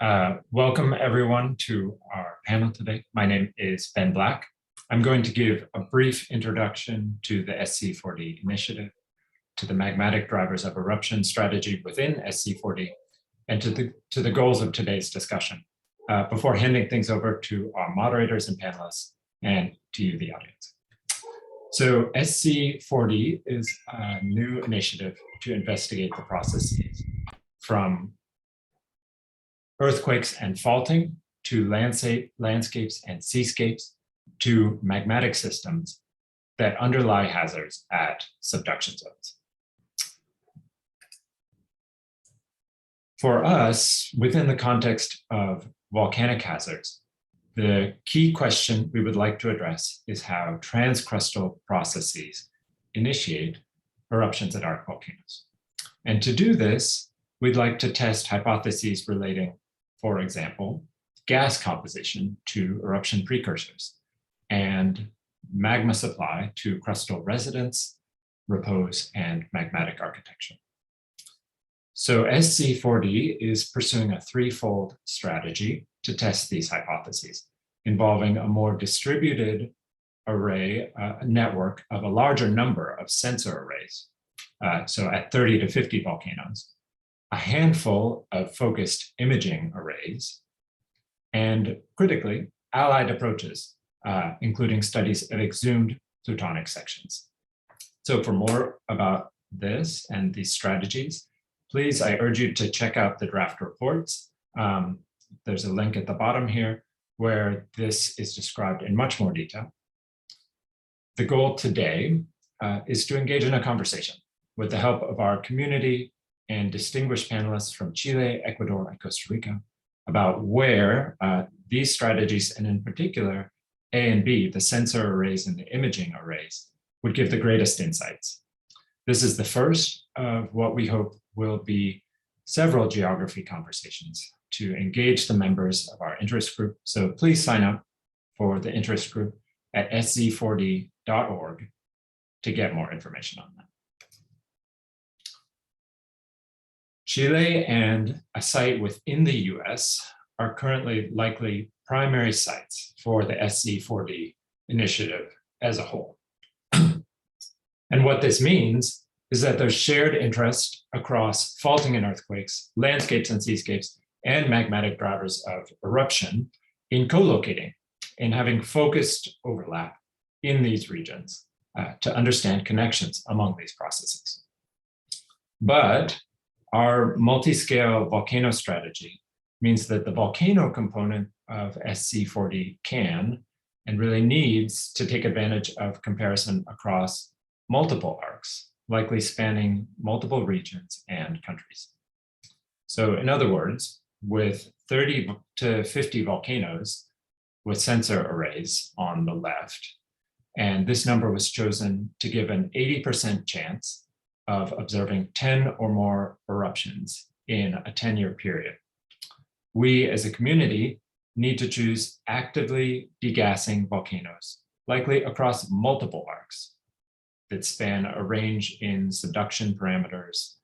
Welcome everyone to our panel today. My name is Ben Black. I'm going to give a brief introduction to the SZ4D initiative, to the Magmatic Drivers of Eruption strategy within SZ4D, and to the goals of today's discussion, before handing things over to our moderators and panelists and to you, the audience. So SZ4D is a new initiative to investigate the processes from earthquakes and faulting to landscapes and seascapes to magmatic systems that underlie hazards at subduction zones. For us, within the context of volcanic hazards, the key question we would like to address is how transcrustal processes initiate eruptions at arc volcanoes. And to do this, we'd like to test hypotheses relating, for example, gas composition to eruption precursors and magma supply to crustal residence, repose, and magmatic architecture. So SZ4D is pursuing a threefold strategy to test these hypotheses, involving a more distributed array, network of a larger number of sensor arrays, so at 30 to 50 volcanoes, a handful of focused imaging arrays, and critically, allied approaches, including studies of exhumed plutonic sections. So for more about this and these strategies, please, I urge you to check out the draft reports. There's a link at the bottom here where this is described in much more detail. The goal today is to engage in a conversation with the help of our community and distinguished panelists from Chile, Ecuador, and Costa Rica about where these strategies, and in particular, A and B, the sensor arrays and the imaging arrays, would give the greatest insights. This is the first of what we hope will be several geography conversations to engage the members of our interest group. So please sign up for the interest group at sz4d.org to get more information on that. Chile and a site within the US are currently likely primary sites for the SZ4D initiative as a whole. And what this means is that there's shared interest across faulting and earthquakes, landscapes and seascapes, and magmatic drivers of eruption in co-locating and having focused overlap in these regions to understand connections among these processes. But our multi-scale volcano strategy means that the volcano component of SZ4D can and really needs to take advantage of comparison across multiple arcs, likely spanning multiple regions and countries. So in other words, with 30 to 50 volcanoes with sensor arrays on the left, and this number was chosen to give an 80% chance of observing 10 or more eruptions in a 10-year period. We as a community need to choose actively degassing volcanoes, likely across multiple arcs that span a range in subduction parameters,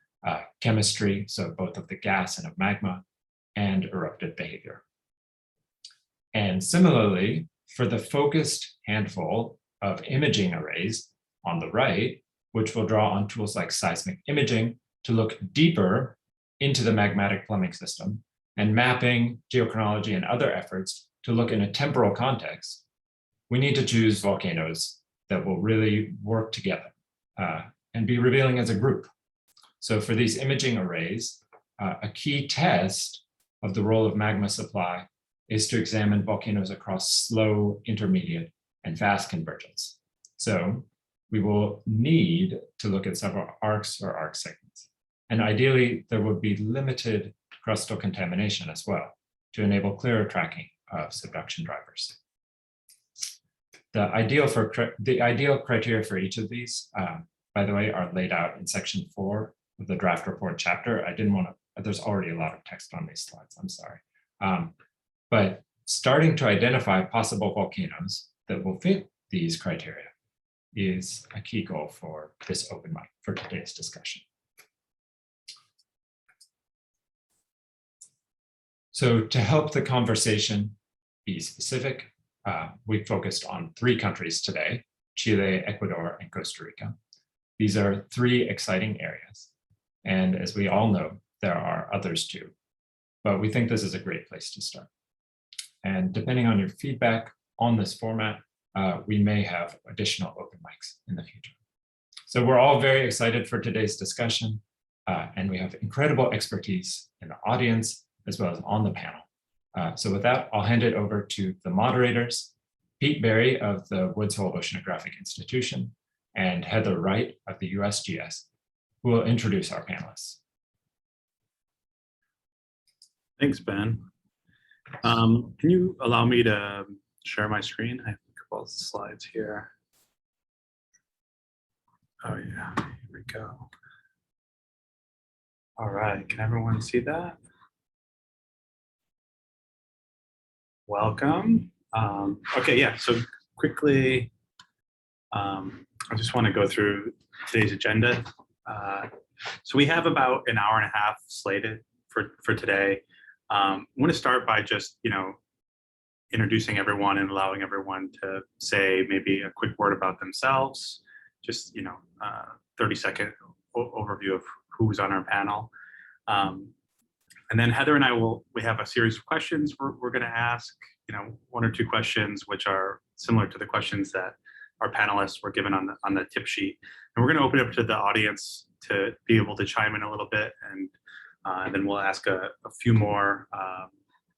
chemistry, so both of the gas and of magma, and eruptive behavior. And similarly, for the focused handful of imaging arrays on the right, which will draw on tools like seismic imaging to look deeper into the magmatic plumbing system, and mapping, geochronology, and other efforts to look in a temporal context, we need to choose volcanoes that will really work together and be revealing as a group. So for these imaging arrays, a key test of the role of magma supply is to examine volcanoes across slow, intermediate, and fast convergence. So we will need to look at several arcs or arc segments. And ideally, there would be limited crustal contamination as well to enable clearer tracking of subduction drivers. The ideal criteria for each of these, by the way, are laid out in section 4 of the draft report chapter. I didn't want to, there's already a lot of text on these slides, I'm sorry. But starting to identify possible volcanoes that will fit these criteria is a key goal for this open mic for today's discussion. So to help the conversation be specific, we focused on 3 countries today: Chile, Ecuador, and Costa Rica. These are 3 exciting areas. And as we all know, there are others too. But we think this is a great place to start. And depending on your feedback on this format, we may have additional open mics in the future. So we're all very excited for today's discussion, and we have incredible expertise in the audience as well as on the panel. So with that, I'll hand it over to the moderators, Pete Berry of the Woods Hole Oceanographic Institution and Heather Wright of the USGS, who will introduce our panelists. Thanks, Ben. Can you allow me to share my screen? I have a couple of slides here. Oh yeah, here we go. All right, can everyone see that? Welcome. Okay, yeah, so quickly, I just want to go through today's agenda. So we have about an hour and a half slated for today. I want to start by just, introducing everyone and allowing everyone to say maybe a quick word about themselves, just, 30-second overview of who's on our panel. And then Heather and I we have a series of questions we're going to ask, 1 or 2 questions, which are similar to the questions that our panelists were given on the tip sheet. And we're going to open it up to the audience to be able to chime in a little bit. And then we'll ask a few more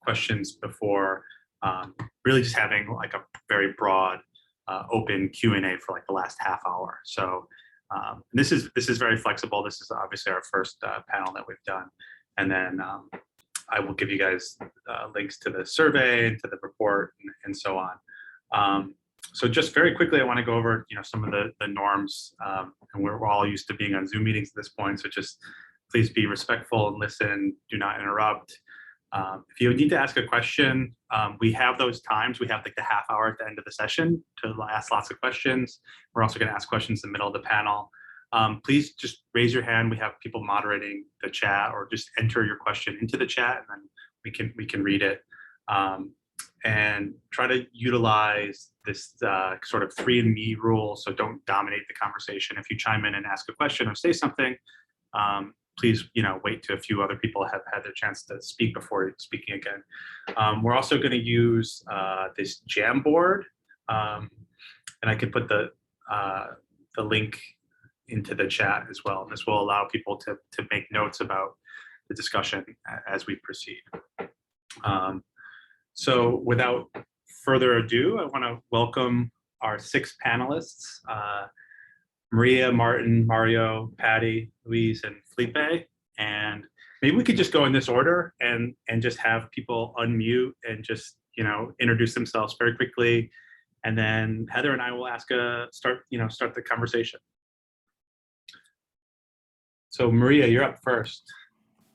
questions before really just having like a very broad open Q&A for like the last half hour. So this is very flexible. This is obviously our first panel that we've done. And then I will give you guys links to the survey and to the report and so on. So just very quickly, I want to go over some of the norms. And we're all used to being on Zoom meetings at this point. So just please be respectful and listen. Do not interrupt. If you need to ask a question, we have those times. We have like the half hour at the end of the session to ask lots of questions. We're also going to ask questions in the middle of the panel. Please just raise your hand. We have people moderating the chat, or just enter your question into the chat, and then we can read it. And try to utilize this sort of 3-and-me rule. So don't dominate the conversation. If you chime in and ask a question or say something, please wait till a few other people have had their chance to speak before speaking again. We're also going to use this Jamboard, and I can put the link into the chat as well. This will allow people to make notes about the discussion as we proceed. So without further ado, I want to welcome our 6 panelists, Maria, Martin, Mario, Patty, Ruiz, and Felipe. And maybe we could just go in this order and just have people unmute and just introduce themselves very quickly. And then Heather and I will start the conversation. So Maria, you're up first.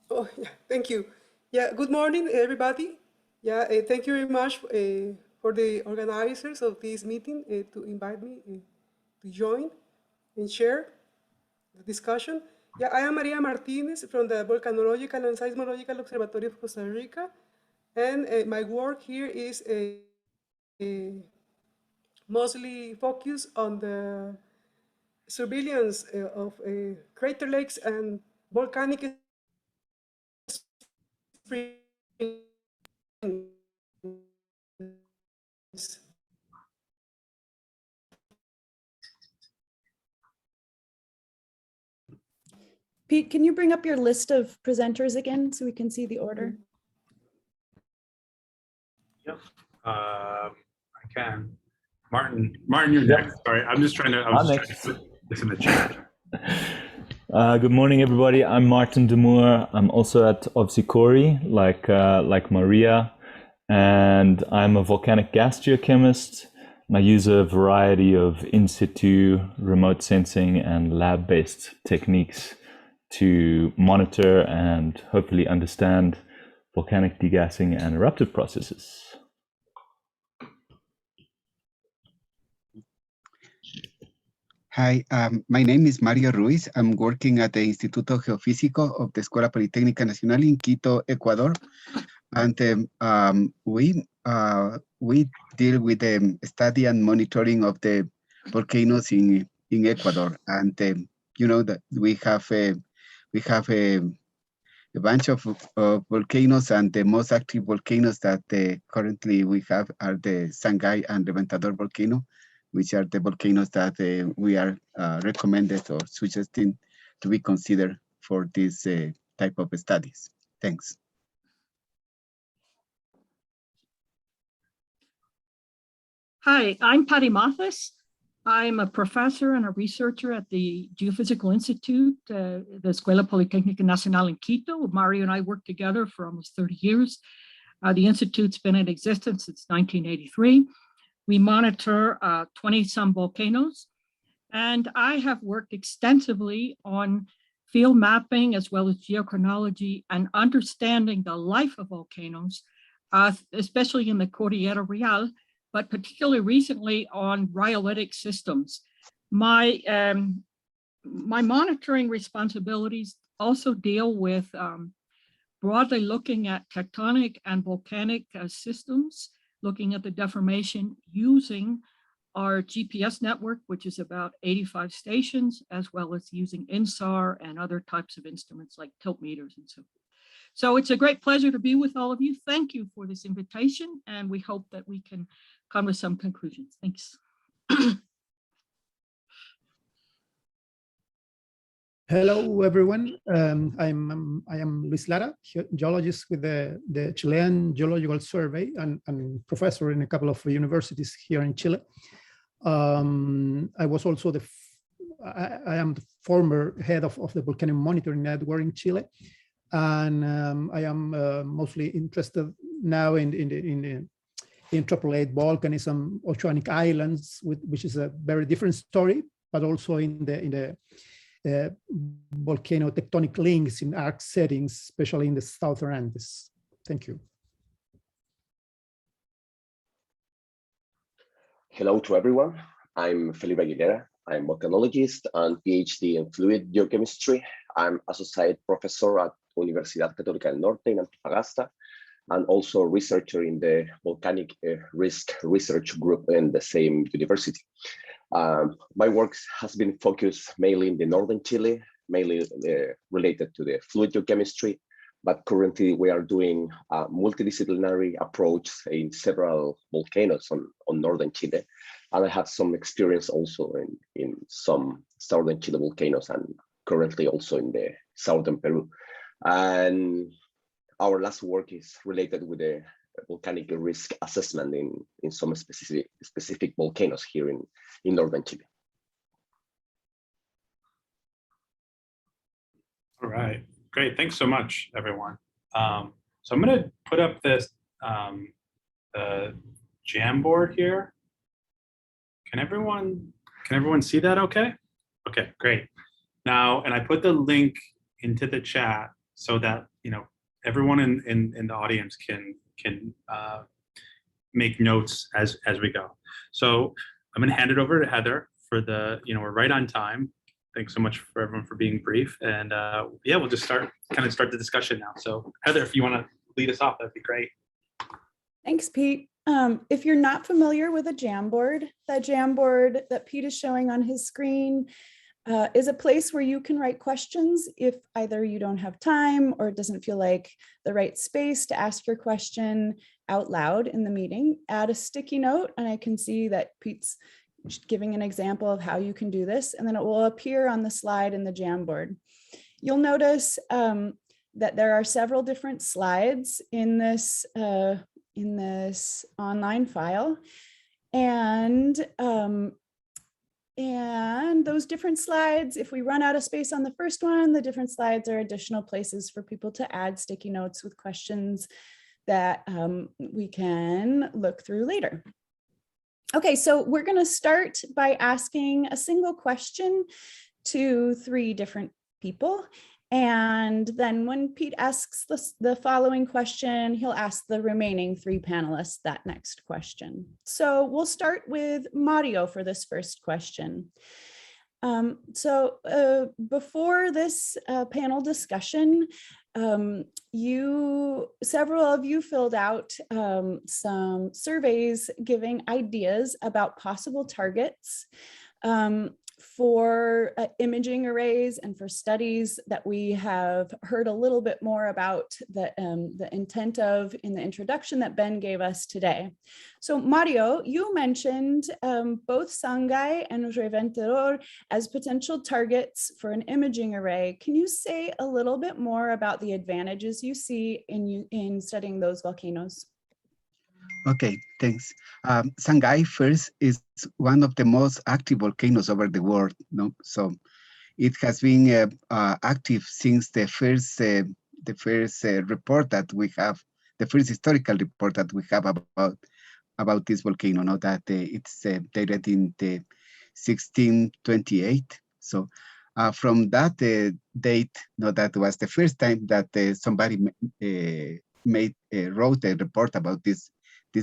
Oh, yeah, thank you. Yeah, good morning, everybody. Yeah, thank you very much for the organizers of this meeting to invite me to join and share the discussion. Yeah, I am Maria Martinez from the Volcanological and Seismological Observatory of Costa Rica. And my work here is mostly focused on the surveillance of crater lakes and volcanic springs. Pete, can you bring up your list of presenters again so we can see the order? Yep, I can. Martin, you're next. Sorry, I was trying to put this in the chat. Good morning, everybody. I'm Martin de Moor. I'm also at OVSICORI, like Maria, and I'm a volcanic gas geochemist. And I use a variety of in situ, remote sensing, and lab-based techniques to monitor and hopefully understand volcanic degassing and eruptive processes. Hi, my name is Mario Ruiz. I'm working at the Instituto Geofísico of the Escuela Politécnica Nacional in Quito, Ecuador. And we deal with the study and monitoring of the volcanoes in Ecuador, and you know that we have a bunch of volcanoes, and the most active volcanoes that currently we have are the Sangay and Reventador volcano, which are the volcanoes that we are recommended or suggesting to be considered for this type of studies. Thanks. Hi, I'm Patty Mathis. I'm a professor and a researcher at the Geophysical Institute, the Escuela Politécnica Nacional in Quito. Mario and I worked together for almost 30 years. The Institute's been in existence since 1983. We monitor 20-some volcanoes, and I have worked extensively on field mapping as well as geochronology and understanding the life of volcanoes, especially in the Cordillera Real, but particularly recently on rhyolitic systems. My monitoring responsibilities also deal with broadly looking at tectonic and volcanic systems, looking at the deformation using our GPS network, which is about 85 stations, as well as using INSAR and other types of instruments like tilt meters and so forth. So it's a great pleasure to be with all of you. Thank you for this invitation, and we hope that we can come to some conclusions. Thanks. Hello, everyone. I am Luis Lara, geologist with the Chilean Geological Survey and professor in a couple of universities here in Chile. I was also I am the former head of the Volcanic Monitoring Network in Chile, and I am mostly interested now in interpolate volcanism, oceanic islands, which is a very different story, but also in the volcano tectonic links in arc settings, especially in the southern Andes. Thank you. Hello to everyone. I'm Felipe Aguilera. I'm volcanologist and PhD in fluid geochemistry. I'm associate professor at Universidad Católica del Norte in Antofagasta, and also a researcher in the volcanic risk research group in the same university. My work has been focused mainly in the northern Chile, mainly related to the fluid geochemistry, but currently we are doing a multidisciplinary approach in several volcanoes on northern Chile. And I have some experience also in some southern Chile volcanoes, and currently also in the southern Peru. And our last work is related with the volcanic risk assessment in some specific volcanoes here in northern Chile. All right, great. Thanks so much, everyone. So I'm going to put up this the Jamboard here. Can everyone see that okay? Okay, great. Now, and I put the link into the chat so that, you know, everyone in the audience can make notes as we go. So I'm going to hand it over to Heather for the, you know, we're right on time. Thanks so much for everyone for being brief. And yeah, we'll just start the discussion now. So Heather, if you want to lead us off, that'd be great. Thanks, Pete. If you're not familiar with a Jamboard, that Jamboard that Pete is showing on his screen is a place where you can write questions if either you don't have time or it doesn't feel like the right space to ask your question out loud in the meeting. Add a sticky note, and I can see that Pete's giving an example of how you can do this, and then it will appear on the slide in the Jamboard. You'll notice that there are several different slides in this online file, and those different slides, if we run out of space on the first one, the different slides are additional places for people to add sticky notes with questions that we can look through later. Okay, so we're going to start by asking a single question to 3 different people. And then when Pete asks the following question, he'll ask the remaining 3 panelists that next question. So we'll start with Mario for this first question. Before this panel discussion, Several of you filled out some surveys giving ideas about possible targets for imaging arrays and for studies that we have heard a little bit more about the intent of in the introduction that Ben gave us today. So Mario, you mentioned both Sangay and Reventador as potential targets for an imaging array. Can you say a little bit more about the advantages you see in studying those volcanoes? Okay, thanks. Sangay first is one of the most active volcanoes over the world. No? So it has been active since the first report that we have, the first historical report that we have about this volcano. No? That it's dated in the 1628. So from that date, no, that was the first time that somebody wrote a report about this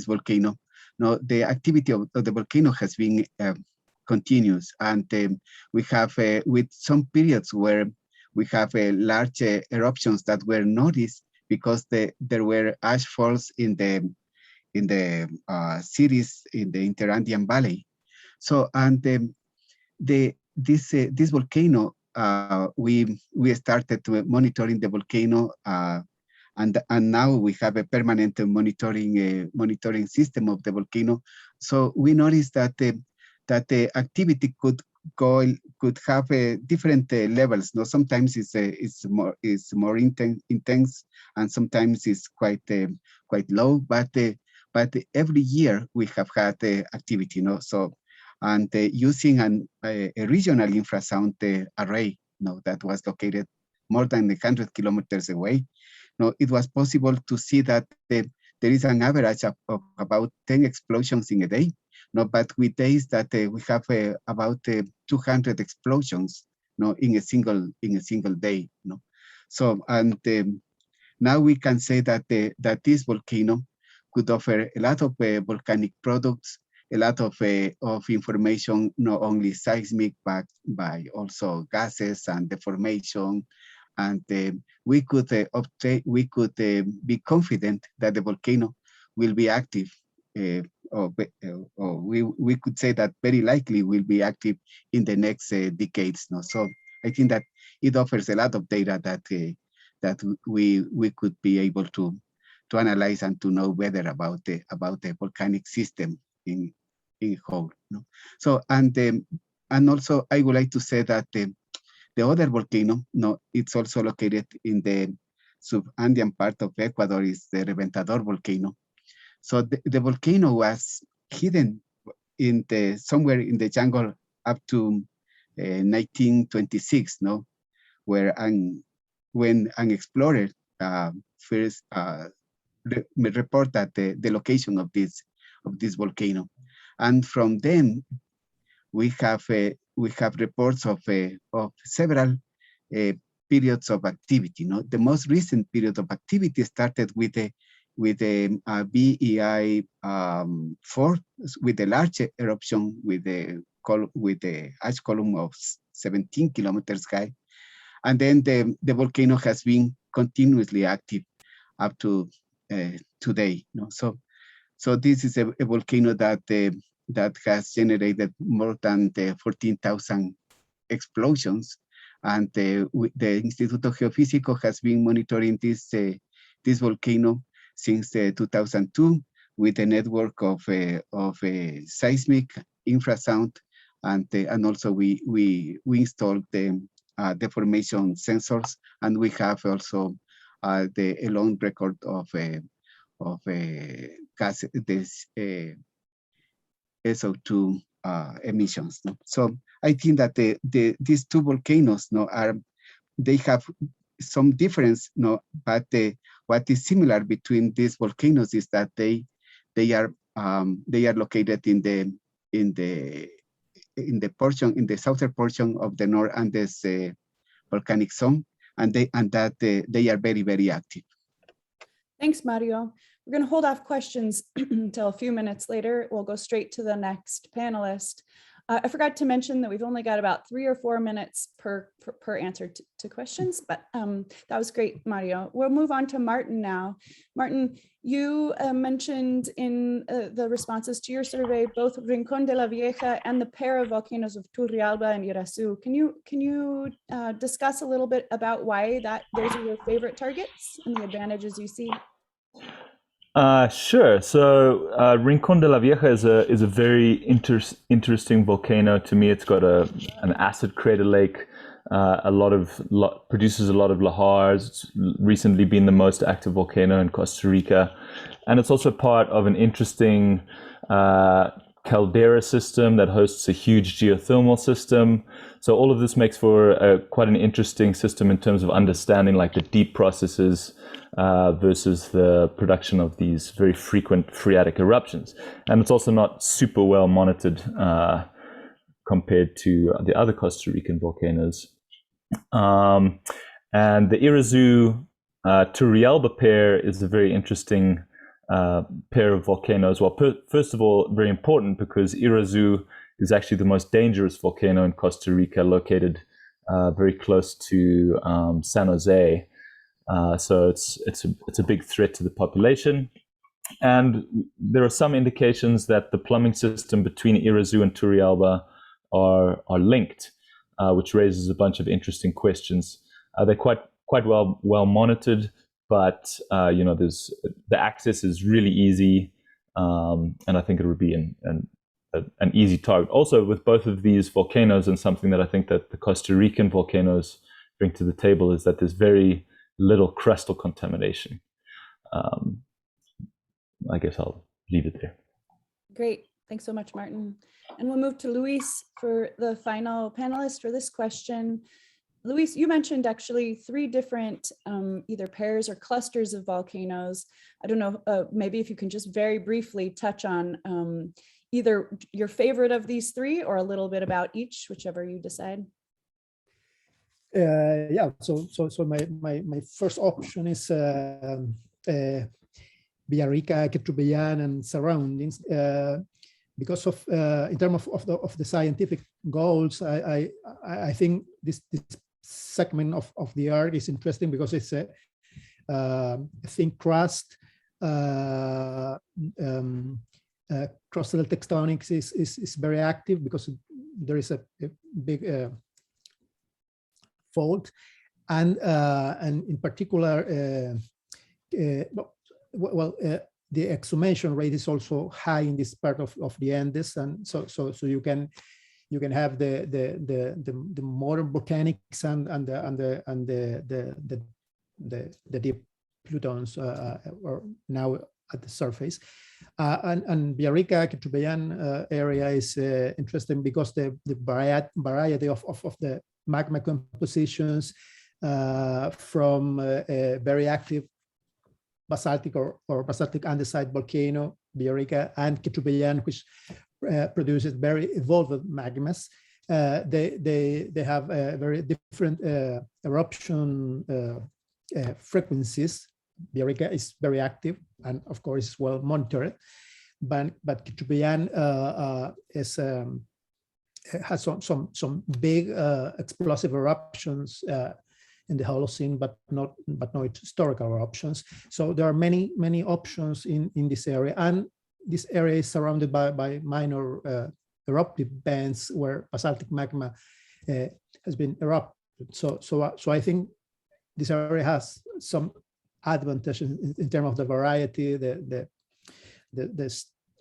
volcano. No, the activity of the volcano has been continuous, and we have with some periods where we have large eruptions that were noticed because there were ash falls in the cities in the Interandean Valley. So, and this volcano, we started monitoring the volcano. And now we have a permanent monitoring system of the volcano. So we noticed that the activity could have different levels. No, sometimes it's more intense, and sometimes it's quite low. But every year we have had activity. No, so and using a regional infrasound array, no, that was located more than 100 kilometers away. No, it was possible to see that there is an average of about 10 explosions in a day. No, but with days that we have about 200 explosions, no, in a single day. No, so and now we can say that that this volcano could offer a lot of volcanic products, a lot of information, not only seismic but by also gases and deformation. And we could be confident that the volcano will be active, or we could say that very likely will be active in the next decades. No? So I think that it offers a lot of data that we could be able to analyze and to know better about the volcanic system in whole. No? So and also I would like to say that the other volcano, no, it's also located in the sub-Andean part of Ecuador, is the Reventador volcano. So the volcano was hidden somewhere in the jungle up to 1926, no, where when an explorer first report that the location of this volcano, and from then we have reports of several periods of activity. No, the most recent period of activity started with the BEI 4 with the large eruption with the ash column of 17 kilometers high, and then the volcano has been continuously active up to today. No, so this is a volcano that has generated more than 14,000 explosions, and the Instituto Geofísico has been monitoring this volcano since 2002 with a network of seismic infrasound, and also we installed the deformation sensors, and we have also a long record of gas SO2 emissions. No? So I think that these two volcanoes, no, they have some difference, no, but what is similar between these volcanoes is that they are located in the southern portion of the North Andes volcanic zone, and that they are very, very active. Thanks, Mario. We're going to hold off questions until a few minutes later. We'll go straight to the next panelist. I forgot to mention that we've only got about 3 or 4 minutes per answer to questions, but that was great, Mario. We'll move on to Maarten now. Maarten, you mentioned in the responses to your survey, both Rincón de la Vieja and the pair of volcanoes of Turrialba and Irazu. Can you discuss a little bit about why those are your favorite targets and the advantages you see? Sure. So Rincón de la Vieja is a very interesting volcano. To me, it's got an acid crater lake. Produces a lot of lahars. It's recently been the most active volcano in Costa Rica, and it's also part of an interesting caldera system that hosts a huge geothermal system. So all of this makes for quite an interesting system in terms of understanding like the deep processes versus the production of these very frequent phreatic eruptions. And it's also not super well monitored compared to the other Costa Rican volcanoes. And the Irazu Turrialba pair is a very interesting pair of volcanoes. Well, first of all, very important because Irazu is actually the most dangerous volcano in Costa Rica, located very close to San Jose. So it's a big threat to the population. And there are some indications that the plumbing system between Irazu and Turrialba are linked, which raises a bunch of interesting questions. They're quite well monitored, but the access is really easy, and I think it would be an easy target. Also, with both of these volcanoes, and something that I think that the Costa Rican volcanoes bring to the table is that there's very little crustal contamination. I guess I'll leave it there. Great. Thanks so much, Maarten. And we'll move to Ruiz for the final panelist for this question. Ruiz, you mentioned actually 3 different either pairs or clusters of volcanoes. I don't know, maybe if you can just very briefly touch on either your favorite of these 3 or a little bit about each, whichever you decide. Yeah, so my first option is Villarrica, Quetrubellán, and surroundings. Because of in terms of the scientific goals, I think this segment of the Earth is interesting because it's a thin crust. Crustal tectonics is very active because there is a big fault, and in particular, the exhumation rate is also high in this part of the Andes, and so you can have the modern volcanics and the deep plutons are now at the surface, and Villarrica Quetrubellán area is interesting because the variety of the magma compositions from very active basaltic or basaltic andesite volcano, Villarrica, and Quetrubellán, which produces very evolved magmas. They have very different eruption frequencies. Villarrica is very active and, of course, well monitored, but Quetrubellán has some big explosive eruptions in the Holocene, but not historical eruptions. So there are many options in this area, and this area is surrounded by minor eruptive bands where basaltic magma has been erupted. So I think this area has some advantage in terms of the variety, the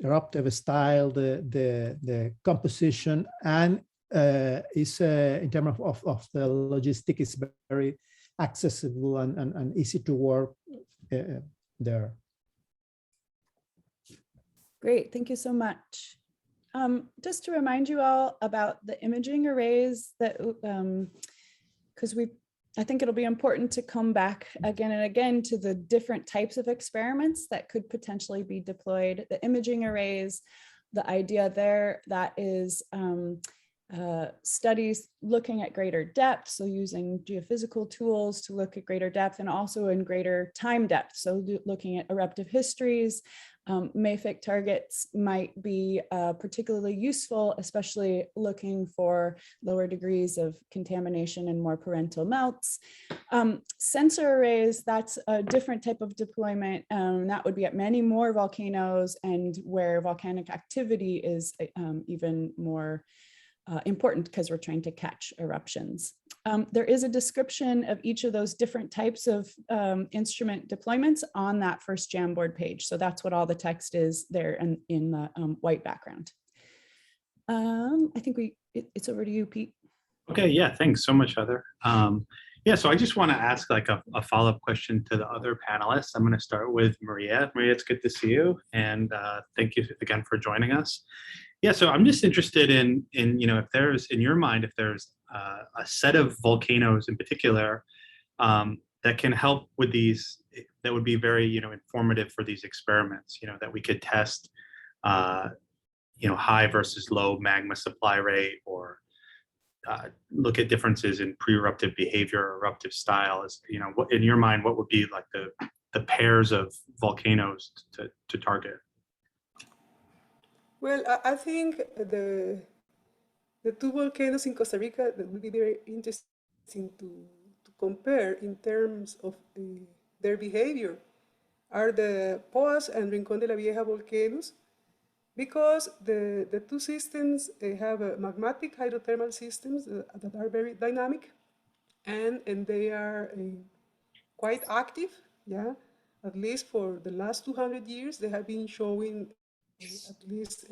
eruptive style, the composition, and is in terms of the logistic is very accessible and easy to work there. Great, thank you so much. Just to remind you all about the imaging arrays that, because I think it'll be important to come back again and again to the different types of experiments that could potentially be deployed. The imaging arrays, the idea there, that is studies looking at greater depth, so using geophysical tools to look at greater depth and also in greater time depth, so looking at eruptive histories. Mafic targets might be particularly useful, especially looking for lower degrees of contamination and more parental melts. Sensor arrays, that's a different type of deployment. That would be at many more volcanoes and where volcanic activity is even more important because we're trying to catch eruptions. There is a description of each of those different types of instrument deployments on that first Jamboard page. So that's what all the text is there in the white background. I think it's over to you, Pete. Okay, yeah, thanks so much, Heather. Yeah, so I just want to ask like a follow-up question to the other panelists. I'm going to start with Maria. Maria, it's good to see you, and thank you again for joining us. Yeah, so I'm just interested in if there's, in your mind, if there's a set of volcanoes in particular that can help with these, that would be very, informative for these experiments, that we could test, high versus low magma supply rate, or look at differences in pre-eruptive behavior or eruptive styles. What, in your mind, what would be like the pairs of volcanoes to target? Well, I think the two volcanoes in Costa Rica that will be very interesting to compare in terms of their behavior are the Poas and Rincón de la Vieja volcanoes, because the two systems have magmatic hydrothermal systems that are very dynamic, and they are quite active. Yeah, at least for the last 200 years, they have been showing at least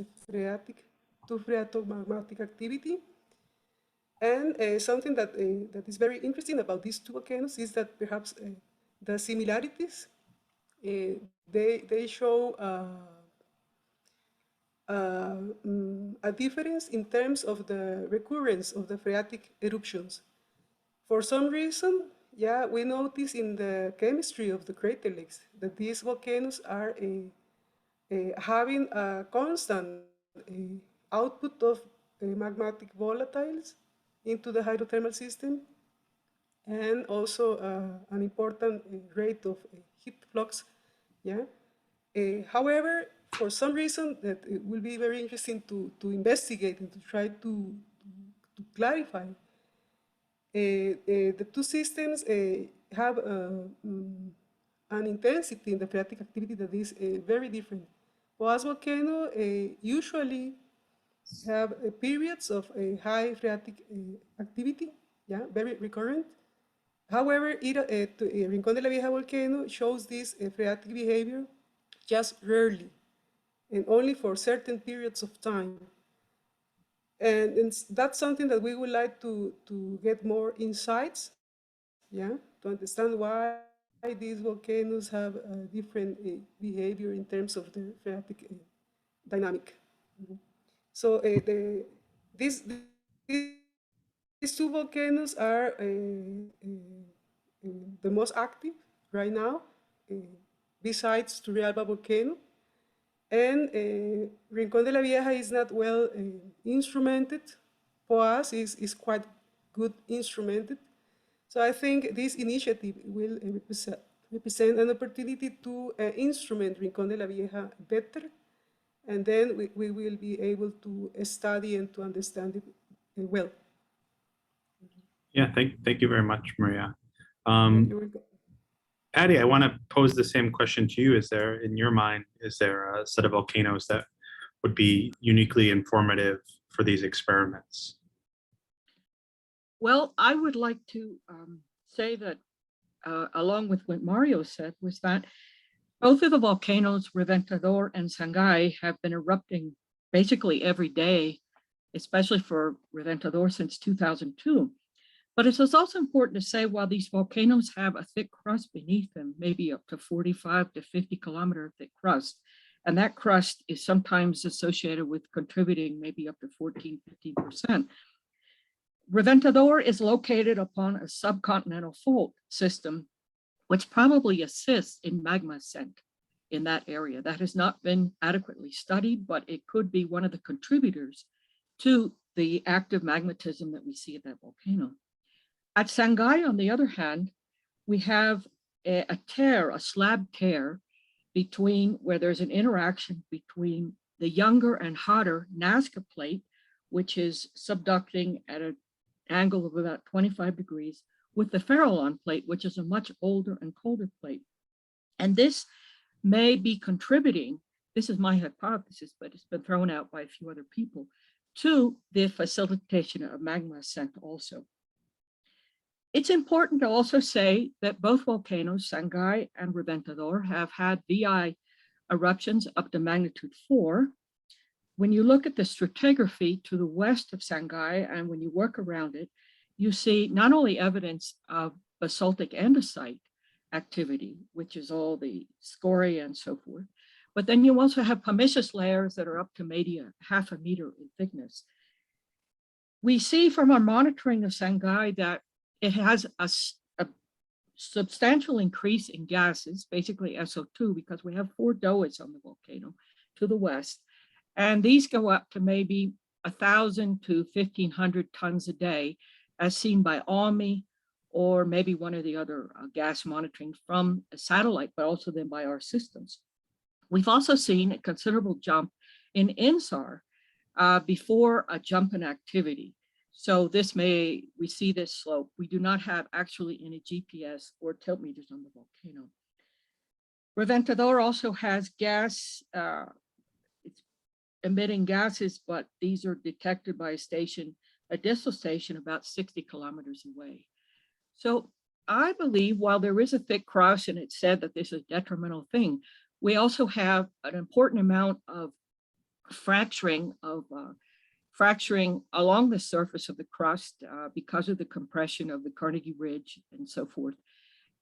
magmatic activity. And something that is very interesting about these two volcanoes is that perhaps the similarities, they show a difference in terms of the recurrence of the phreatic eruptions. For some reason, yeah, we notice in the chemistry of the crater lakes that these volcanoes are having a constant output of magmatic volatiles into the hydrothermal system, and also an important rate of heat flux. Yeah. However, for some reason that it will be very interesting to investigate and to try to clarify, the two systems have an intensity in the phreatic activity that is very different. Poas volcano usually have periods of high phreatic activity, yeah, very recurrent. However, Rincón de la Vieja volcano shows this phreatic behavior just rarely, and only for certain periods of time. And that's something that we would like to get more insights, yeah, to understand why these volcanoes have different behavior in terms of their phreatic dynamic. Mm-hmm. So these two volcanoes are the most active right now, besides Turrialba volcano. And Rincón de la Vieja is not well instrumented. Poas is quite good instrumented. So I think this initiative will represent an opportunity to instrument Rincón de la Vieja better, and then we will be able to study and to understand it well. Yeah, thank you very much, Maria. Patty, I want to pose the same question to you. Is there, in your mind, is there a set of volcanoes that would be uniquely informative for these experiments? Well, I would like to say that, along with what Mario said, was that both of the volcanoes, Reventador and Sangay, have been erupting basically every day, especially for Reventador since 2002. But it is also important to say, while these volcanoes have a thick crust beneath them, maybe up to 45 to 50 kilometer thick crust, and that crust is sometimes associated with contributing maybe up to 14, 15%. Reventador is located upon a subcontinental fault system, which probably assists in magma ascent in that area. That has not been adequately studied, but it could be one of the contributors to the active magmatism that we see at that volcano. At Sangay, on the other hand, we have a tear, a slab tear, between where there's an interaction between the younger and hotter Nazca plate, which is subducting at an angle of about 25 degrees, with the Farallon plate, which is a much older and colder plate. And this may be contributing, this is my hypothesis, but it's been thrown out by a few other people, to the facilitation of magma ascent also. It's important to also say that both volcanoes, Sangay and Reventador, have had VI eruptions up to magnitude 4. When you look at the stratigraphy to the west of Sangay, and when you work around it, you see not only evidence of basaltic andesite activity, which is all the scoria and so forth, but then you also have pumiceous layers that are up to maybe half a meter in thickness. We see from our monitoring of Sangay that it has a substantial increase in gases, basically SO2, because we have 4 DOAs on the volcano to the west. And these go up to maybe 1,000 to 1,500 tons a day, as seen by ALMI, or maybe one of the other gas monitoring from a satellite, but also then by our systems. We've also seen a considerable jump in INSAR before a jump in activity. So we see this slope. We do not have actually any GPS or tilt meters on the volcano. Reventador also has gas, it's emitting gases, but these are detected by a distal station about 60 kilometers away. So I believe while there is a thick crust and it's said that this is a detrimental thing, we also have an important amount of fracturing along the surface of the crust because of the compression of the Carnegie Ridge and so forth.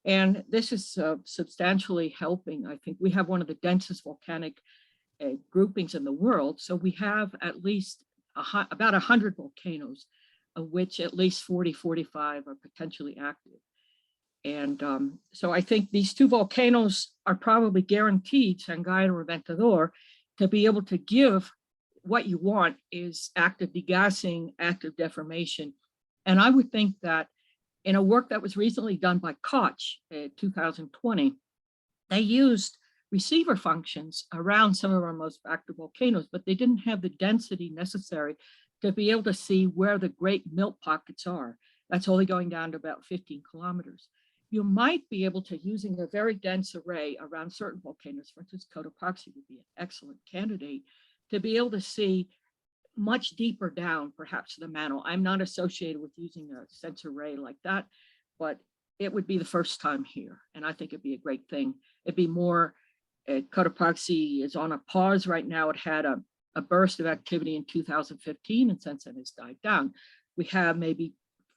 And this is substantially helping. I think we have one of the densest volcanic groupings in the world. So we have at least about 100 volcanoes, of which at least 40, 45 are potentially active. And so I think these 2 volcanoes are probably guaranteed, Sangay and Reventador, to be able to give what you want is active degassing, active deformation. And I would think that in a work that was recently done by Koch in 2020, they used receiver functions around some of our most active volcanoes, but they didn't have the density necessary to be able to see where the great melt pockets are. That's only going down to about 15 kilometers. You might be able to, using a very dense array around certain volcanoes, for instance, Cotopaxi would be an excellent candidate, to be able to see much deeper down, perhaps the mantle. I'm not associated with using a sensor array like that, but it would be the first time here. And I think it'd be a great thing. It'd be more, Cotopaxi is on a pause right now. It had a burst of activity in 2015, and since then it's died down. We have maybe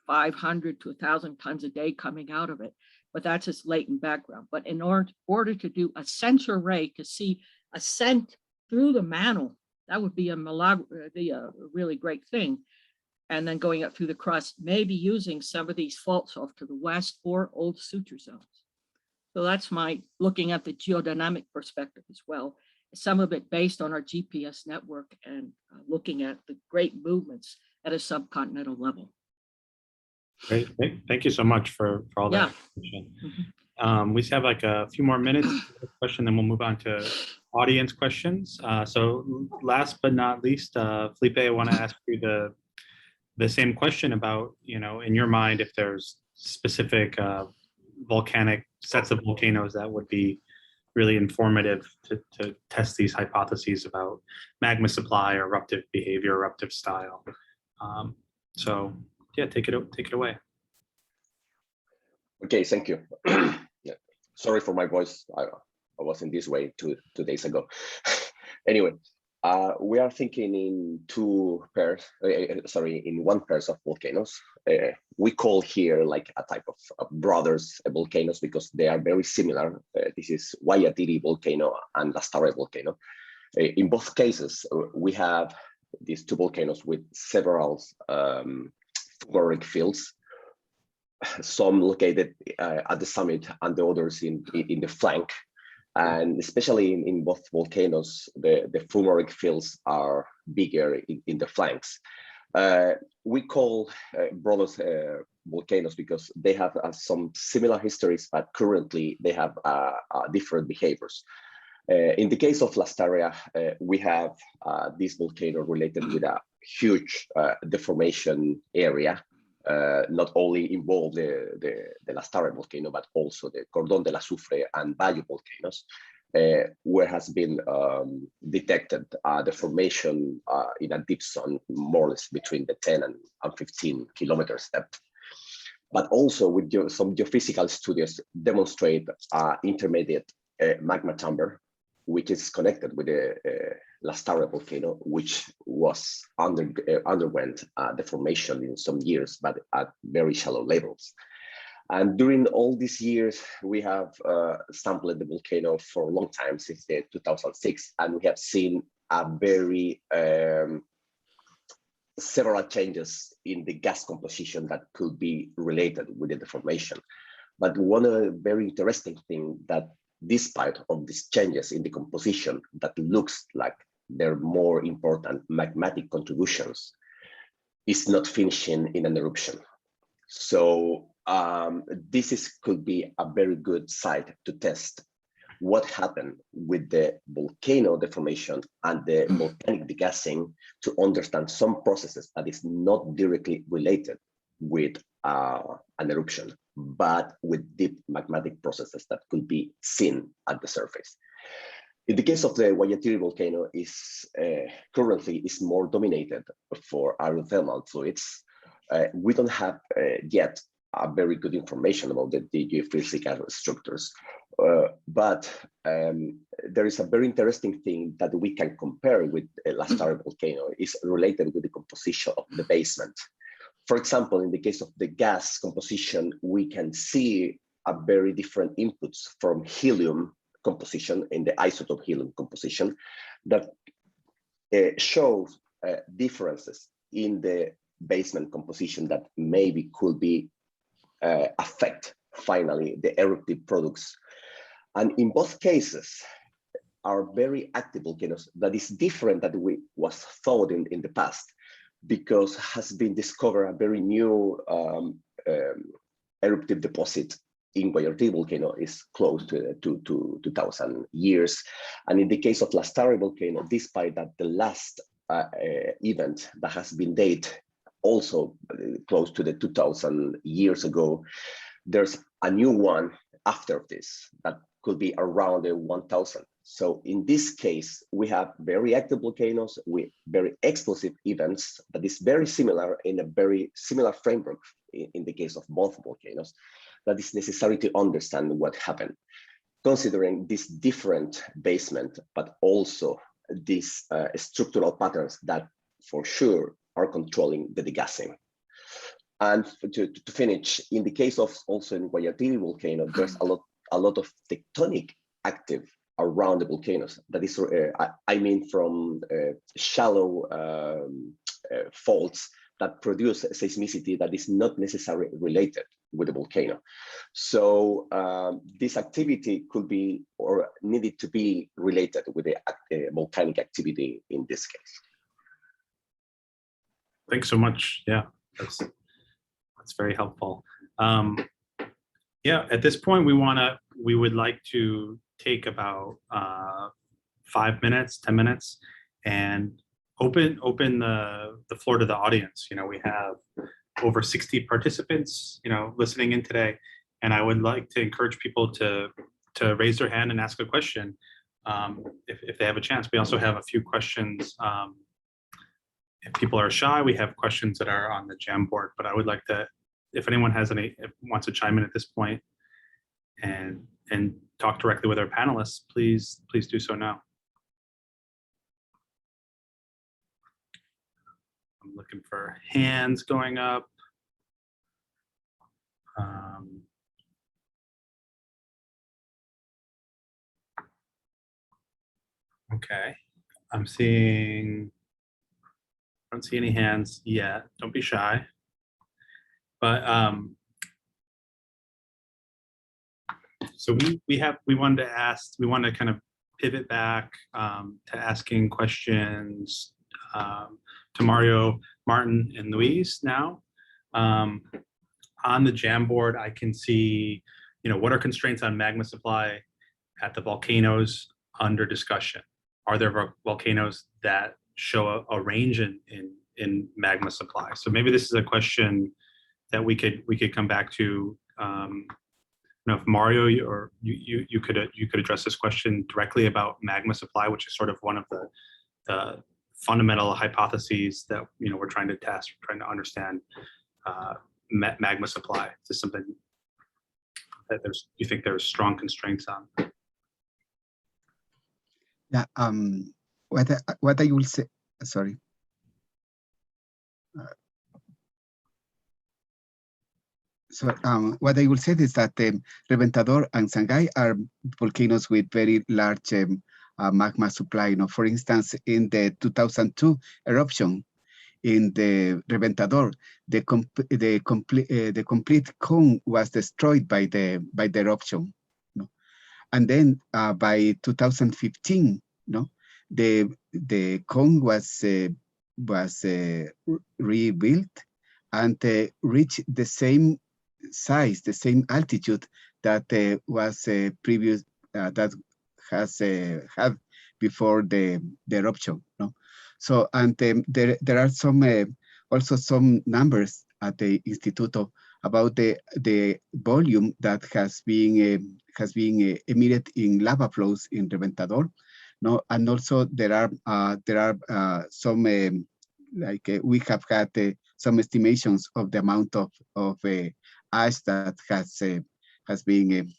500 to 1,000 tons a day coming out of it, but that's its latent background. But in order to do a sensor array to see ascent through the mantle, that would be a really great thing. And then going up through the crust, maybe using some of these faults off to the west or old suture zones. So that's my looking at the geodynamic perspective as well. Some of it based on our GPS network and looking at the great movements at a subcontinental level. Great, thank you so much for all that. Yeah. We have like a few more minutes for question, then we'll move on to audience questions. So last but not least, Felipe, I want to ask you the same question about, in your mind, if there's specific volcanic sets of volcanoes that would be really informative to test these hypotheses about magma supply, eruptive behavior, eruptive style. So yeah, take it away. Okay, thank you. Yeah. Sorry for my voice. I wasn't this way two days ago. Anyway, we are thinking in in one pair of volcanoes. We call here like a type of brothers volcanoes because they are very similar. This is Guayatiri volcano and Las Torres volcano. In both cases, we have these 2 volcanoes with several fulguric fields, some located at the summit and the others in the flank. And especially in both volcanoes, the fulguric fields are bigger in the flanks. We call brothers volcanoes because they have some similar histories, but currently they have different behaviors. In the case of Lastaria, we have this volcano related with a huge deformation area, not only involve the Lastaria volcano, but also the Cordón del Azufre and Bayo volcanoes, where has been detected deformation in a deep zone, more or less between the 10 and 15 kilometers depth. But also with some geophysical studies demonstrate intermediate magma chamber, which is connected with the Lastaria volcano, which was underwent deformation in some years, but at very shallow levels. And during all these years, we have sampled the volcano for a long time, since 2006, and we have seen a very several changes in the gas composition that could be related with the deformation. But one very interesting thing that despite of these changes in the composition that looks like they're more important magmatic contributions, is not finishing in an eruption. So this could be a very good site to test what happened with the volcano deformation and the volcanic degassing, to understand some processes that is not directly related with an eruption, but with deep magmatic processes that could be seen at the surface. In the case of the Guayatiri volcano, currently is more dominated for aerothermal fluids. We don't have yet a very good information about the geophysical structures, but there is a very interesting thing that we can compare with Lastaria volcano, is related with the composition of the basement. For example, in the case of the gas composition, we can see a very different inputs from helium composition in the isotope helium composition that shows differences in the basement composition that maybe could be affect finally the eruptive products. And in both cases are very active volcanoes that is different than we was thought in the past, because has been discovered a very new eruptive deposit in Guayatiri volcano is close to 2,000 years. And in the case of Lastaria volcano, despite that the last event that has been dated also close to the 2,000 years ago, there's a new one after this that could be around 1,000. So in this case, we have very active volcanoes with very explosive events that is very similar in a very similar framework in the case of both volcanoes, that is necessary to understand what happened, considering this different basement, but also these structural patterns that for sure are controlling the degassing. And to finish, in the case of also in Guayatiri volcano, there's a lot of tectonic active around the volcanoes. That is, I mean, from shallow faults that produce seismicity that is not necessarily related with the volcano. So this activity could be or needed to be related with the volcanic activity in this case. Thanks so much. Yeah, that's very helpful. Yeah, at this point, we would like to take about 5 minutes, 10 minutes, and open the floor to the audience. You know, we have over 60 participants, you know, listening in today, and I would like to encourage people to raise their hand and ask a question if they have a chance. We also have a few questions. If people are shy, we have questions that are on the Jamboard, but I would like to, if anyone has wants to chime in at this point and talk directly with our panelists, please do so now. I'm looking for hands going up. Okay, I don't see any hands yet. Don't be shy. But so we wanted to kind of pivot back to asking questions to Mario, Martin, and Luis now. On the Jamboard, I can see, what are constraints on magma supply at the volcanoes under discussion? Are there volcanoes that show a range in magma supply? So maybe this is a question that we could come back to. If Mario or you could address this question directly about magma supply, which is sort of one of the fundamental hypotheses that we're trying to test, trying to understand magma supply. Is this something that you think there's strong constraints on? Yeah. What I will say. Sorry. So what I will say is that Reventador and Sangay are volcanoes with very large magma supply. For instance, in the 2002 eruption in the Reventador, the complete cone was destroyed by the eruption. And then by 2015, the cone was rebuilt and reached the same size, the same altitude that was previous that has had before the eruption. So, and there are some also some numbers at the Instituto about the volume that has been emitted in lava flows in Reventador. And also there are some we have had some estimations of the amount of ash that has been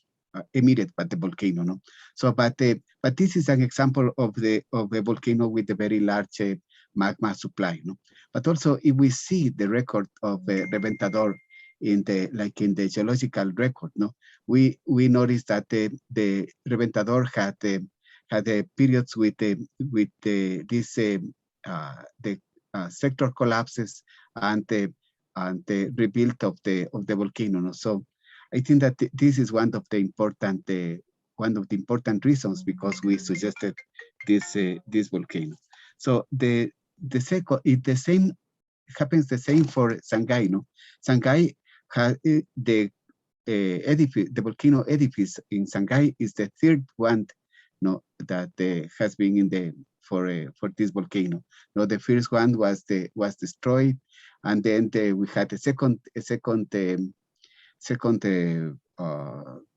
emitted by the volcano. So, but this is an example of a volcano with a very large magma supply. But also, if we see the record of Reventador in the geological record, we notice that the Reventador had periods with the sector collapses and the rebuild of the volcano. So I think that this is one of the important reasons because we suggested this volcano. So the same happens the same for Sangay. Sangay has the edifice, the volcano edifice in Sangay is the third one that has been for this volcano. The first one was destroyed, and then we had a second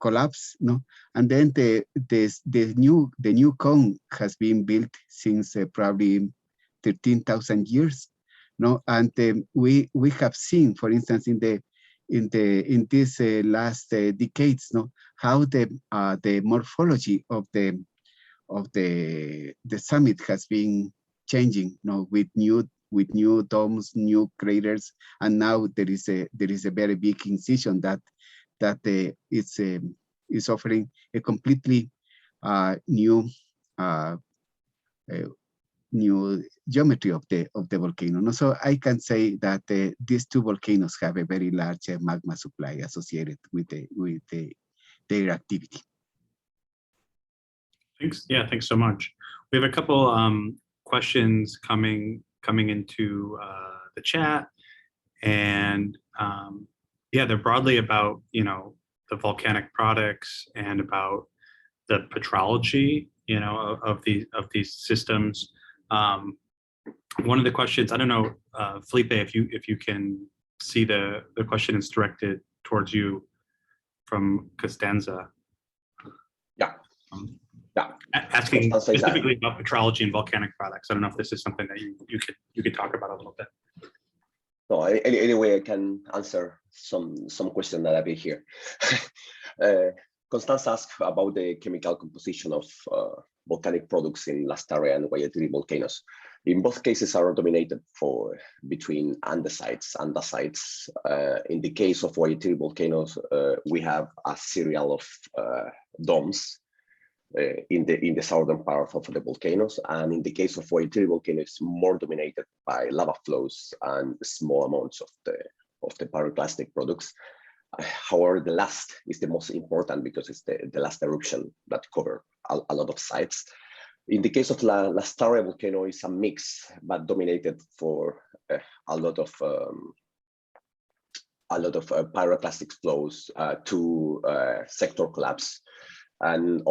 collapse. And then the new cone has been built since probably 13,000 years. And we have seen, for instance, in these last decades, how the morphology of the summit has been changing, with new domes, new craters, and now there is a very big incision that is offering a completely new geometry of the volcano. So I can say that these two volcanoes have a very large magma supply associated with their activity. Thanks. Yeah, thanks so much. We have a couple questions coming into the chat, and yeah, they're broadly about the volcanic products and about the petrology of these systems. One of the questions, I don't know, Felipe, if you can see the question is directed towards you from Costanza. Yeah. Yeah. Asking specifically about petrology and volcanic products. I don't know if this is something that you could talk about a little bit. No, anyway, I can answer some question that I be here. Constance asked about the chemical composition of volcanic products in Lara and Guayatiri volcanoes. In both cases are dominated between andesites. In the case of Guayatiri volcanoes, we have a serial of domes in the southern part of the volcanoes, and in the case of Guayatiri volcano, it's more dominated by lava flows and small amounts of the pyroclastic products. However, the last is the most important because it's the last eruption that covered a lot of sites. In the case of La Stara volcano, it's a mix, but dominated for a lot of pyroclastic flows, to sector collapse, and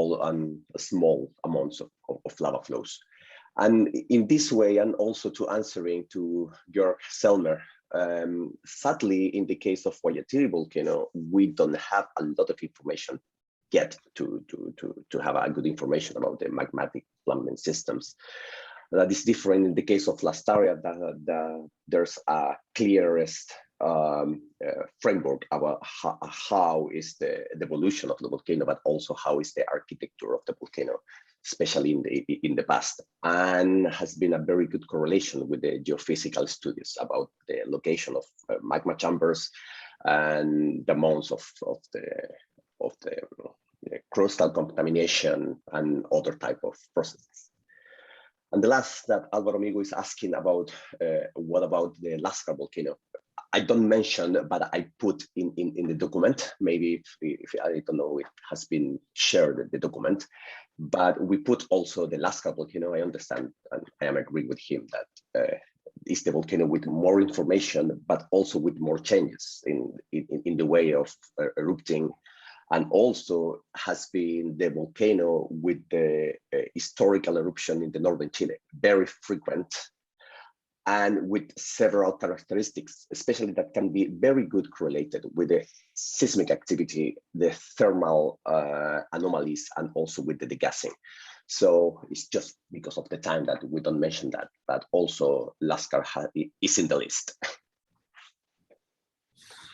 small amounts of lava flows. And in this way, and also to answering to Georg Selmer, sadly, in the case of Guayatiri volcano, we don't have a lot of information yet to have a good information about the magmatic plumbing systems. That is different in the case of La Stara, there's a clearest framework about how is the evolution of the volcano, but also how is the architecture of the volcano, especially in the past, and has been a very good correlation with the geophysical studies about the location of magma chambers and the amounts of the crustal contamination and other type of processes. And the last that Álvaro Amigo is asking about, what about the Lascar volcano? I don't mention, but I put in the document, maybe if I don't know, it has been shared, the document, but we put also the Lascar volcano. I understand, and I am agree with him that it's the volcano with more information, but also with more changes in the way of erupting, and also has been the volcano with the historical eruption in the northern Chile, very frequent, and with several characteristics, especially that can be very good correlated with the seismic activity, the thermal anomalies, and also with the degassing. So it's just because of the time that we don't mention that, but also Lascar is in the list.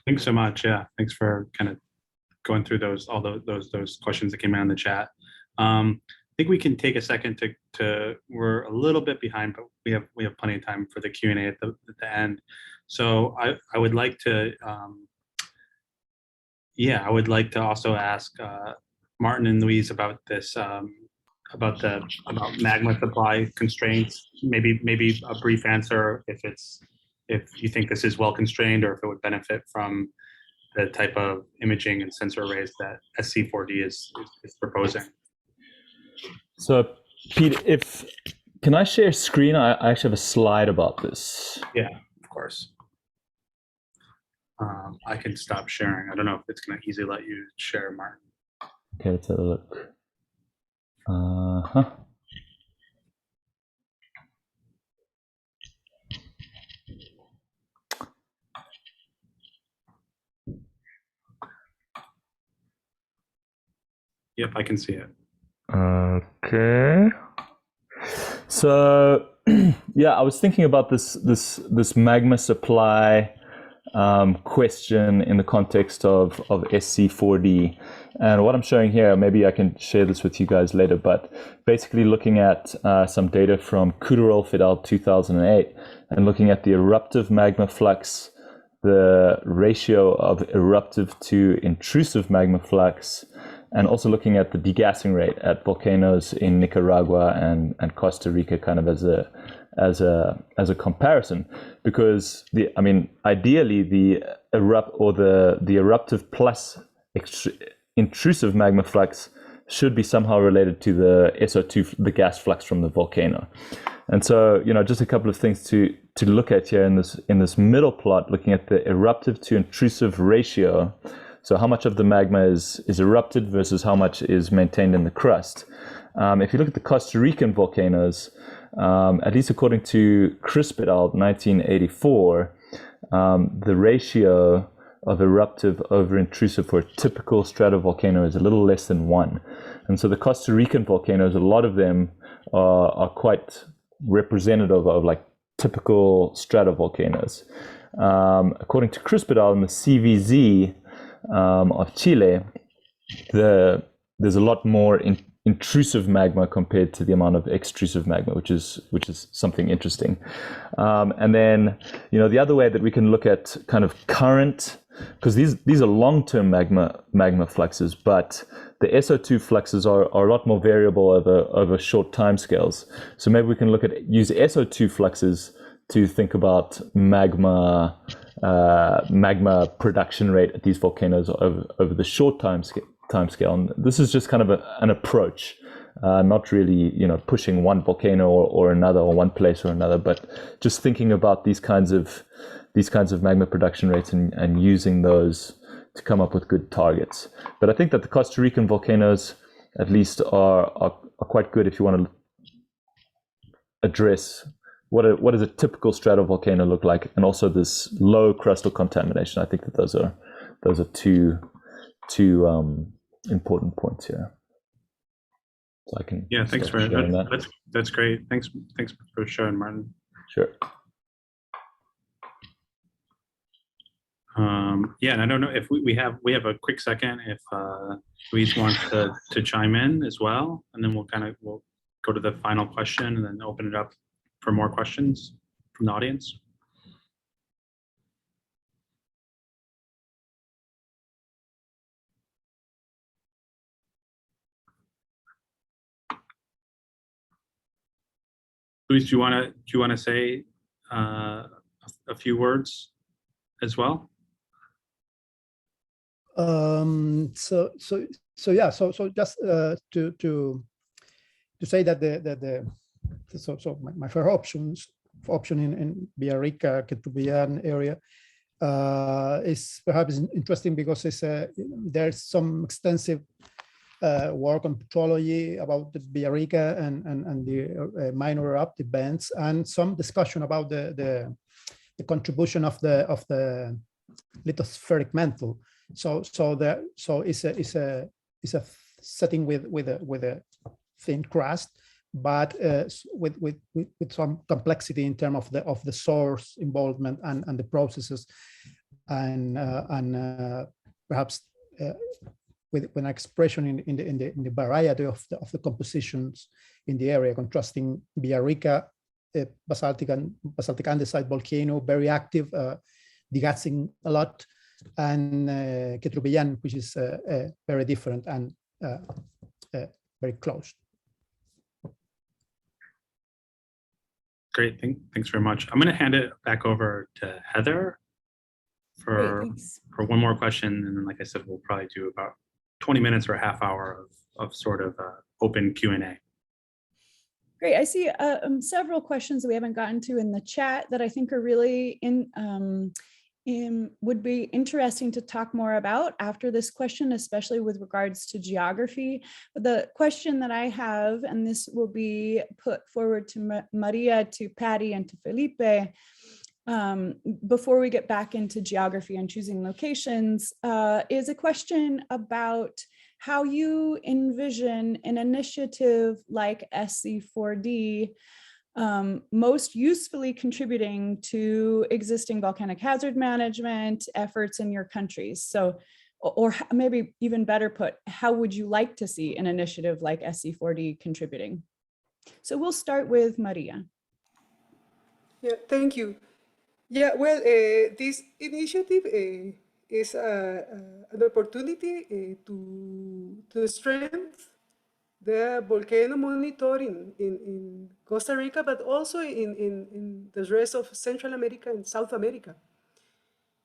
Thanks so much. Yeah, thanks for kind of going through those questions that came in on the chat. I think we can take a second to we're a little bit behind, but we have plenty of time for the Q&A at the end. So I would like to I would like to also ask Maarten and Ruiz about this about magma supply constraints. Maybe a brief answer if you think this is well constrained, or if it would benefit from the type of imaging and sensor arrays that SZ4D is proposing. So, Pete, can I share screen? I actually have a slide about this. Yeah, of course. I can stop sharing. I don't know if it's going to easily let you share, Maarten. Okay, let's have a look. Yep, I can see it. Okay. So yeah, I was thinking about this magma supply question in the context of SZ4D, and what I'm showing here, maybe I can share this with you guys later, but basically looking at some data from Kuderolf et al. 2008, and looking at the eruptive magma flux, the ratio of eruptive to intrusive magma flux, and also looking at the degassing rate at volcanoes in Nicaragua and Costa Rica, kind of as a comparison, because ideally the eruptive plus intrusive magma flux should be somehow related to the SO2, the gas flux from the volcano. And so, just a couple of things to look at here in this middle plot, looking at the eruptive to intrusive ratio. So how much of the magma is erupted versus how much is maintained in the crust. If you look at the Costa Rican volcanoes, at least according to Cruz et al. 1984, the ratio of eruptive over intrusive for a typical stratovolcano is a little less than 1. And so the Costa Rican volcanoes, a lot of them are quite representative of like typical stratovolcanoes. According to Cruz et al. In the CVZ, of Chile, there's a lot more intrusive magma compared to the amount of extrusive magma, which is something interesting. And then, the other way that we can look at kind of current, because these are long-term magma fluxes, but the SO2 fluxes are a lot more variable over short timescales. So maybe we can use SO2 fluxes to think about magma production rate at these volcanoes over the short time scale. And this is just kind of an approach. not really, pushing one volcano or another, or one place or another, but just thinking about these kinds of magma production rates and using those to come up with good targets. But I think that the Costa Rican volcanoes, at least, are quite good if you want to address what does a typical stratovolcano look like, and also this low crustal contamination. I think that those are two important points here. So I can thanks for that. That's great. Thanks for sharing, Martin. Sure. And I don't know if we have a quick second if Ruiz wants to chime in as well, and then we'll go to the final question and then open it up for more questions from the audience. Ruiz, do you want to say a few words as well? So just to say that my first option in Villarrica, Quetropián area is perhaps interesting because there's some extensive work on petrology about the Villarrica and the minor eruptive bands, and some discussion about the contribution of the lithospheric mantle. So it's a setting with a thin crust, but with some complexity in terms of the source involvement and the processes, and perhaps with an expression in the variety of the compositions in the area, contrasting Villarrica, basaltic andesite volcano, very active, degassing a lot, and Quetropián, which is very different and very close. Great, thanks very much. I'm going to hand it back over to Heather for one more question, and then, like I said, we'll probably do about 20 minutes or a half hour of sort of open Q&A. Great. I see several questions that we haven't gotten to in the chat that I think are really would be interesting to talk more about after this question, especially with regards to geography. But the question that I have, and this will be put forward to Maria, to Patty, and to Felipe, before we get back into geography and choosing locations, is a question about how you envision an initiative like SZ4D most usefully contributing to existing volcanic hazard management efforts in your countries. So, or maybe even better put, how would you like to see an initiative like SZ4D contributing? So we'll start with Maria. Yeah, thank you. Yeah, well, this initiative is an opportunity to strengthen the volcano monitoring in Costa Rica, but also in the rest of Central America and South America.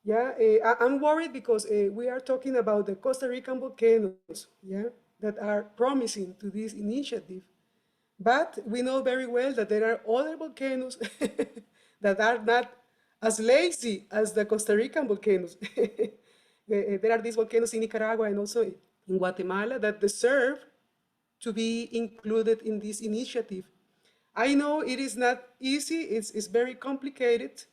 Yeah, I'm worried because we are talking about the Costa Rican volcanoes, yeah, that are promising to this initiative. But we know very well that there are other volcanoes that are not as lazy as the Costa Rican volcanoes. There are these volcanoes in Nicaragua and also in Guatemala that deserve to be included in this initiative. I know it is not easy, it's very complicated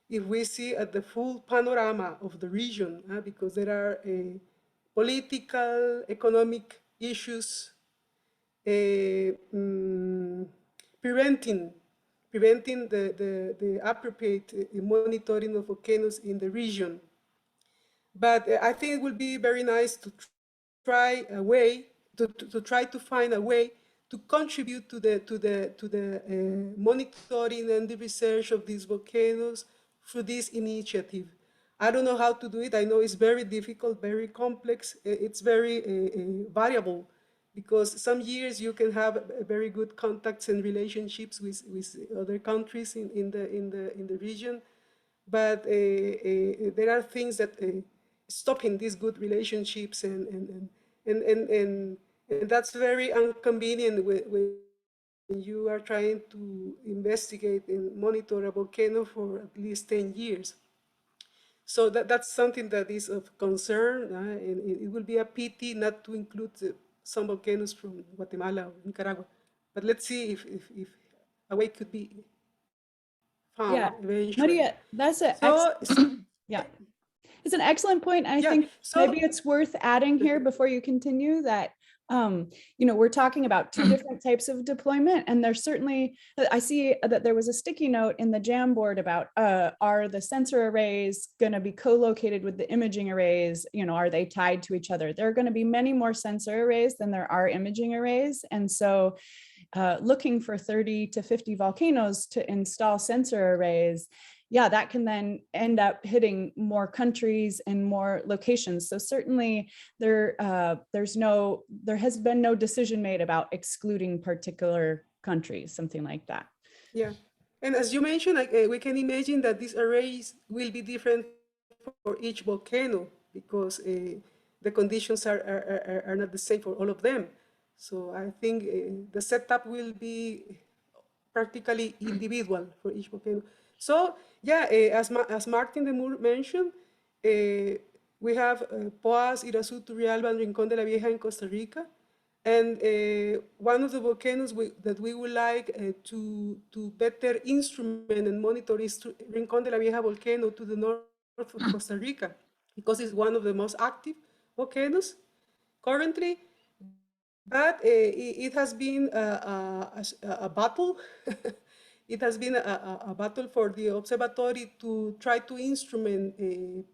if we see at the full panorama of the region, because there are political, economic issues preventing the appropriate monitoring of volcanoes in the region. But I think it would be very nice to try a way to try to find a way to contribute to the monitoring and the research of these volcanoes through this initiative. I don't know how to do it. I know it's very difficult, very complex. It's very variable, because some years you can have very good contacts and relationships with other countries in the region, but there are things that stopping these good relationships and And that's very inconvenient when you are trying to investigate and monitor a volcano for at least 10 years. So that's something that is of concern, and it will be a pity not to include some volcanoes from Guatemala or Nicaragua. But let's see if a way could be found Yeah, eventually. Maria, that's an So, yeah. It's an excellent point. I yeah, think so maybe it's worth adding here before you continue that, you know, we're talking about two different types of deployment, and there's certainly, I see that there was a sticky note in the Jamboard about, are the sensor arrays going to be co-located with the imaging arrays? You know, are they tied to each other? There are going to be many more sensor arrays than there are imaging arrays. And so looking for 30 to 50 volcanoes to install sensor arrays, yeah, that can then end up hitting more countries and more locations. So certainly there has been no decision made about excluding particular countries, something like that. yeah, and as you mentioned, like, we can imagine that these arrays will be different for each volcano because the conditions are not the same for all of them. So I think the setup will be practically individual for each volcano. So yeah, as Maarten de Moor mentioned, we have Poás, Irazú, Turrialba, and Rincón de la Vieja in Costa Rica. And one of the volcanoes that we would like to better instrument and monitor is Rincón de la Vieja volcano to the north of Costa Rica, because it's one of the most active volcanoes currently. But it has been a battle. It has been a battle for the observatory to try to instrument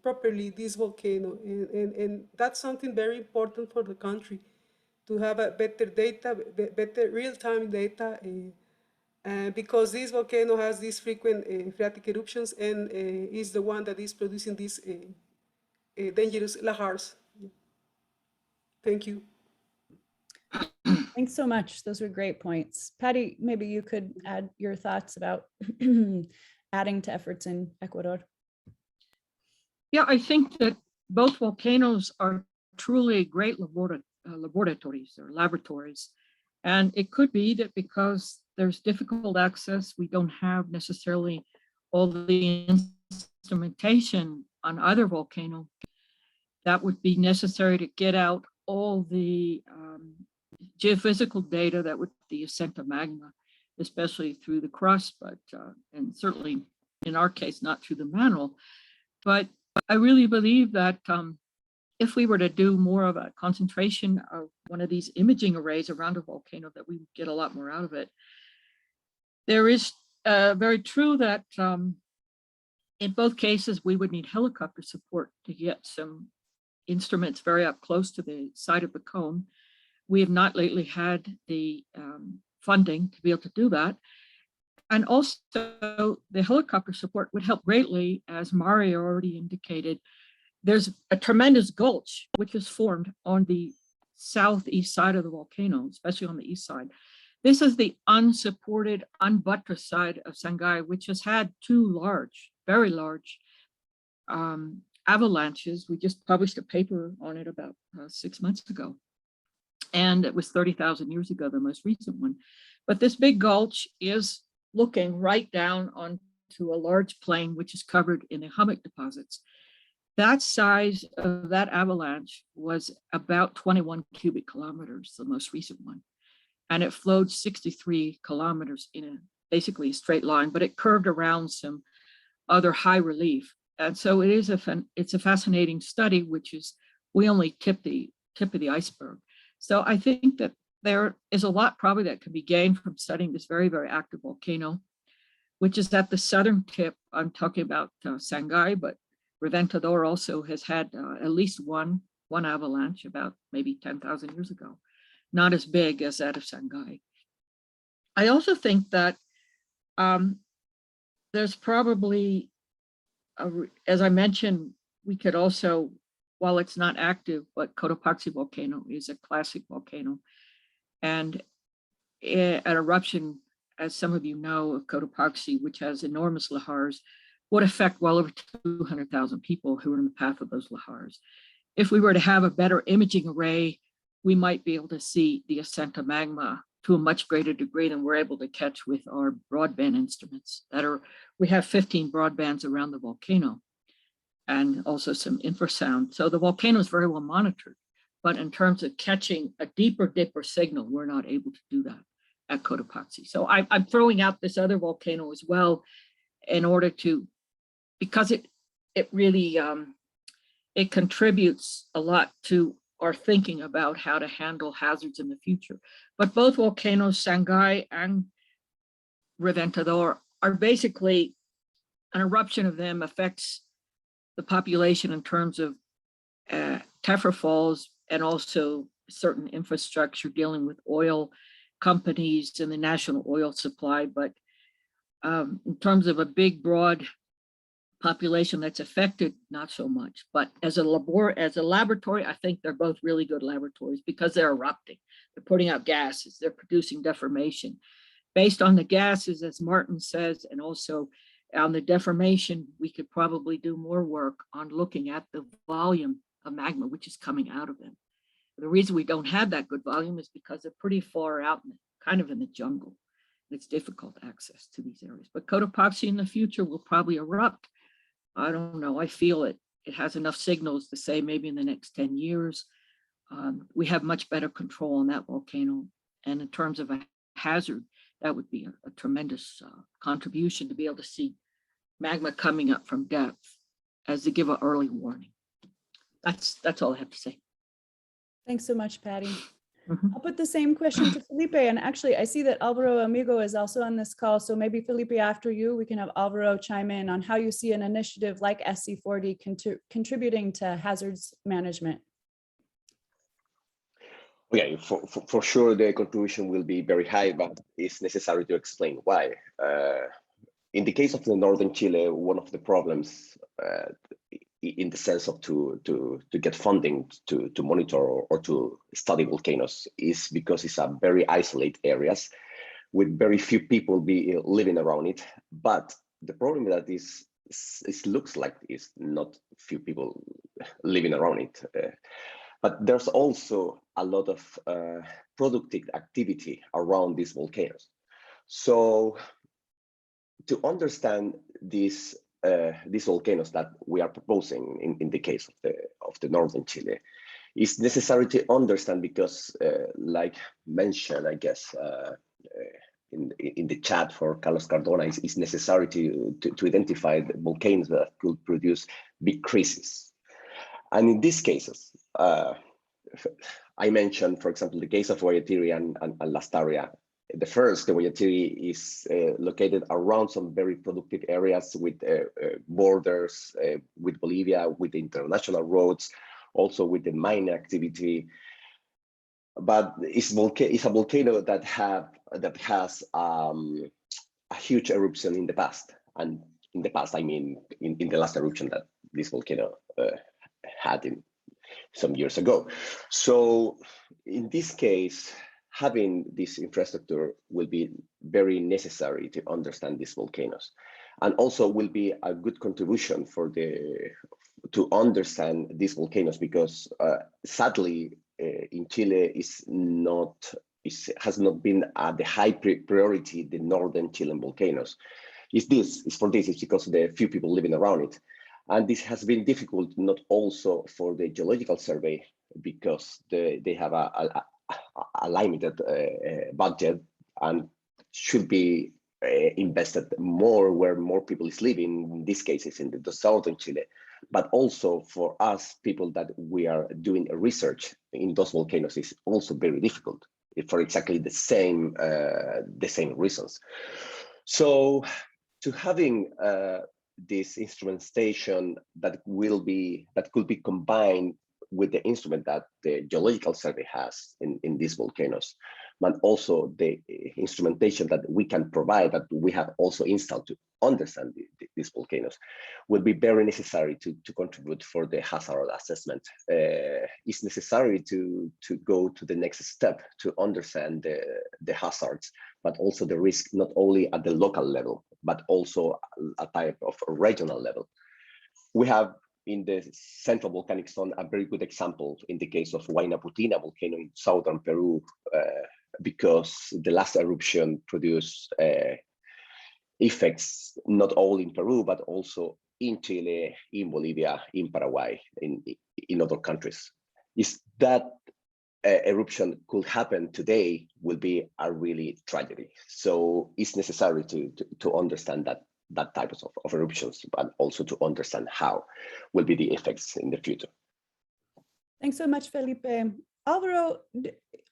properly this volcano. And that's something very important for the country, to have a better data, better real-time data, because this volcano has these frequent phreatic eruptions and is the one that is producing these dangerous lahars. Thank you. Thanks so much. Those were great points. Patty, maybe you could add your thoughts about adding to efforts in Ecuador. Yeah, I think that both volcanoes are truly great laboratories or laboratories. And it could be that because there's difficult access, we don't have necessarily all the instrumentation on either volcano that would be necessary to get out all the geophysical data that would be the ascent of magma, especially through the crust, but and certainly in our case, not through the mantle. But I really believe that if we were to do more of a concentration of one of these imaging arrays around a volcano, that we would get a lot more out of it. There is very true that in both cases, we would need helicopter support to get some instruments very up close to the side of the cone. We have not lately had the funding to be able to do that. And also the helicopter support would help greatly, as Mario already indicated. There's a tremendous gulch which is formed on the southeast side of the volcano, especially on the east side. This is the unsupported, unbuttressed side of Sangay, which has had two large, very large avalanches. We just published a paper on it about 6 months ago. And it was 30,000 years ago, the most recent one. But this big gulch is looking right down onto a large plain, which is covered in the hummock deposits. That size of that avalanche was about 21 cubic kilometers, the most recent one. And it flowed 63 kilometers in basically a straight line, but it curved around some other high relief. And so it is it's a fascinating study, which is, we only tip of the iceberg. So I think that there is a lot probably that can be gained from studying this very, very active volcano, which is at the southern tip. I'm talking about Sangay, but Reventador also has had at least one avalanche about maybe 10,000 years ago, not as big as that of Sangay. I also think that there's probably, as I mentioned, we could also, while it's not active, but Cotopaxi volcano is a classic volcano. And an eruption, as some of you know, of Cotopaxi, which has enormous lahars, would affect well over 200,000 people who are in the path of those lahars. If we were to have a better imaging array, we might be able to see the ascent of magma to a much greater degree than we're able to catch with our broadband instruments we have 15 broadbands around the volcano and also some infrasound. So the volcano is very well monitored, but in terms of catching a deeper signal, we're not able to do that at Cotopaxi. So I'm throwing out this other volcano as well in order to, because it really, it contributes a lot to our thinking about how to handle hazards in the future. But both volcanoes, Sangay and Reventador, are basically, an eruption of them affects the population in terms of tephra falls and also certain infrastructure dealing with oil companies and the national oil supply. But in terms of a big, broad population that's affected, not so much. But as a laboratory, I think they're both really good laboratories because they're erupting. They're putting out gases, they're producing deformation. Based on the gases, as Maarten says, and also on the deformation, we could probably do more work on looking at the volume of magma which is coming out of them. The reason we don't have that good volume is because they're pretty far out, kind of in the jungle. It's difficult access to these areas. But Cotopaxi in the future will probably erupt. I don't know, I feel it. It has enough signals to say maybe in the next 10 years, we have much better control on that volcano. And in terms of a hazard, that would be a tremendous contribution to be able to see magma coming up from depth as to give an early warning. That's all I have to say. Thanks so much, Patty. I'll put the same question to Felipe. And actually, I see that Alvaro Amigo is also on this call. So maybe Felipe, after you, we can have Alvaro chime in on how you see an initiative like SZ4D contributing to hazards management. Okay, for sure the contribution will be very high, but it's necessary to explain why. In the case of the northern Chile, one of the problems in the sense of to get funding to monitor or to study volcanoes is because it's a very isolated areas with very few people living around it. But the problem that it looks like is not few people living around it. But there's also a lot of productive activity around these volcanoes. So to understand these volcanoes that we are proposing in the case of the northern Chile, is necessary to understand because, like mentioned, I guess, in the chat for Carlos Cardona, it's necessary to identify the volcanoes that could produce big crises. And in these cases, I mentioned, for example, the case of Guayatiri and Lastaria. The Guayatiri is located around some very productive areas with borders with Bolivia, with the international roads, also with the mining activity. But it's a volcano that has a huge eruption in the past. And in the past, I mean, in the last eruption that this volcano had in some years ago. So in this case, having this infrastructure will be very necessary to understand these volcanoes, and also will be a good contribution to understand these volcanoes, because sadly in Chile has not been at the high priority the northern Chilean volcanoes. It's because of the few people living around it. And this has been difficult not also for the geological survey, because they have a limited budget and should be invested more where more people is living, in these cases in the southern Chile, but also for us people that we are doing research in those volcanoes is also very difficult for exactly the same reasons. So to having this instrumentation that could be combined with the instrument that the geological survey has in these volcanoes, but also the instrumentation that we can provide, that we have also installed to understand these volcanoes, will be very necessary to contribute for the hazard assessment. It's necessary to go to the next step to understand the hazards, but also the risk, not only at the local level, but also a type of regional level. We have in the central volcanic zone, a very good example in the case of Huayna Putina volcano in southern Peru, because the last eruption produced effects not only in Peru, but also in Chile, in Bolivia, in Paraguay, in other countries. Is that eruption could happen today will be a really tragedy. So it's necessary to understand that type of eruptions, but also to understand how will be the effects in the future. Thanks so much, Felipe. Alvaro,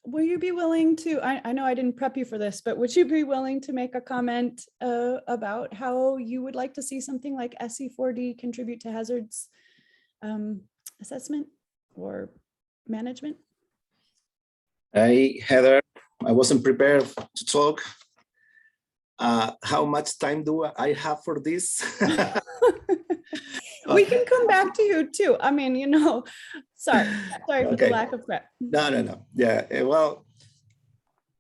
will you be willing to, I know I didn't prep you for this, but would you be willing to make a comment about how you would like to see something like SZ4D contribute to hazards assessment or management? Hi, Heather. I wasn't prepared to talk. How much time do I have for this? We can come back to you too. I mean, you know, sorry for the lack of prep. No. Yeah, well,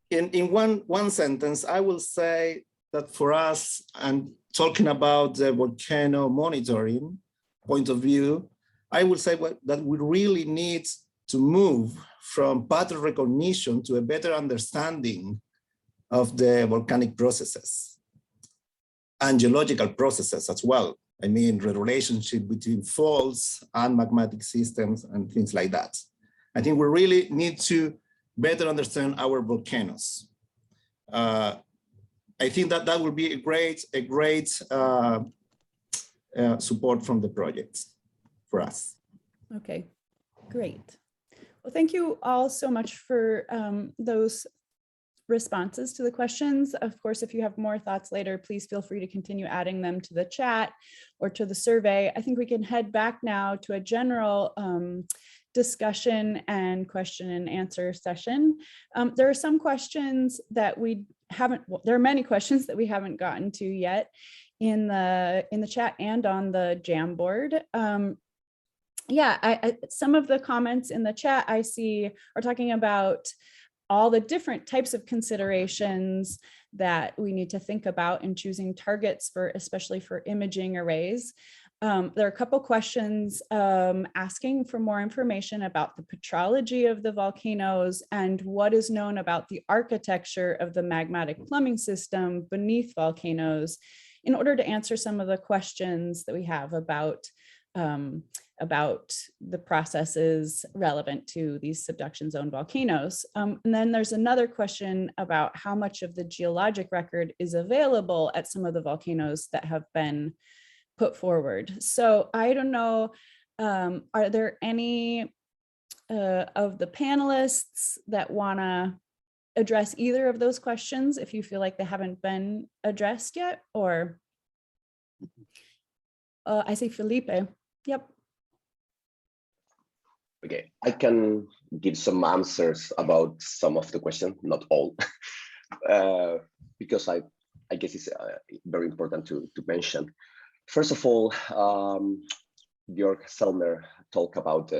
in one sentence, I will say that for us, and talking about the volcano monitoring point of view, I will say that we really need to move from pattern recognition to a better understanding of the volcanic processes and geological processes as well. I mean, the relationship between faults and magmatic systems and things like that. I think we really need to better understand our volcanoes. I think that will be a great support from the project for us. Okay, great. Well, thank you all so much for those responses to the questions. Of course, if you have more thoughts later, please feel free to continue adding them to the chat or to the survey. I think we can head back now to a general discussion and question and answer session. There are some questions that we haven't, well, there are many questions that we haven't gotten to yet in the chat and on the Jamboard. Yeah, some of the comments in the chat I see are talking about all the different types of considerations that we need to think about in choosing targets for, especially for imaging arrays. There are a couple questions asking for more information about the petrology of the volcanoes and what is known about the architecture of the magmatic plumbing system beneath volcanoes, in order to answer some of the questions that we have about the processes relevant to these subduction zone volcanoes. And then there's another question about how much of the geologic record is available at some of the volcanoes that have been put forward. So I don't know, are there any of the panelists that want to address either of those questions if you feel like they haven't been addressed yet? Or I say Felipe. Yep. Okay, I can give some answers about some of the questions, not all, because I guess it's very important to mention. First of all, Jörg Selmer talked about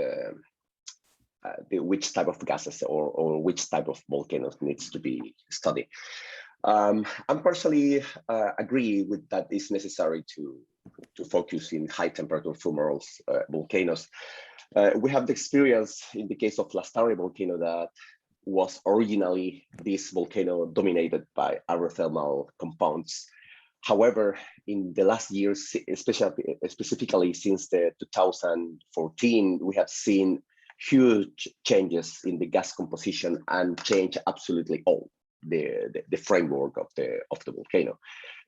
which type of gases or which type of volcanoes needs to be studied. I personally agree with that it's necessary to focus in high temperature fumarole volcanoes. We have the experience in the case of Lastari volcano that was originally this volcano dominated by aerothermal compounds. However, in the last years, specifically since the 2014, we have seen huge changes in the gas composition and change absolutely all the framework of the volcano.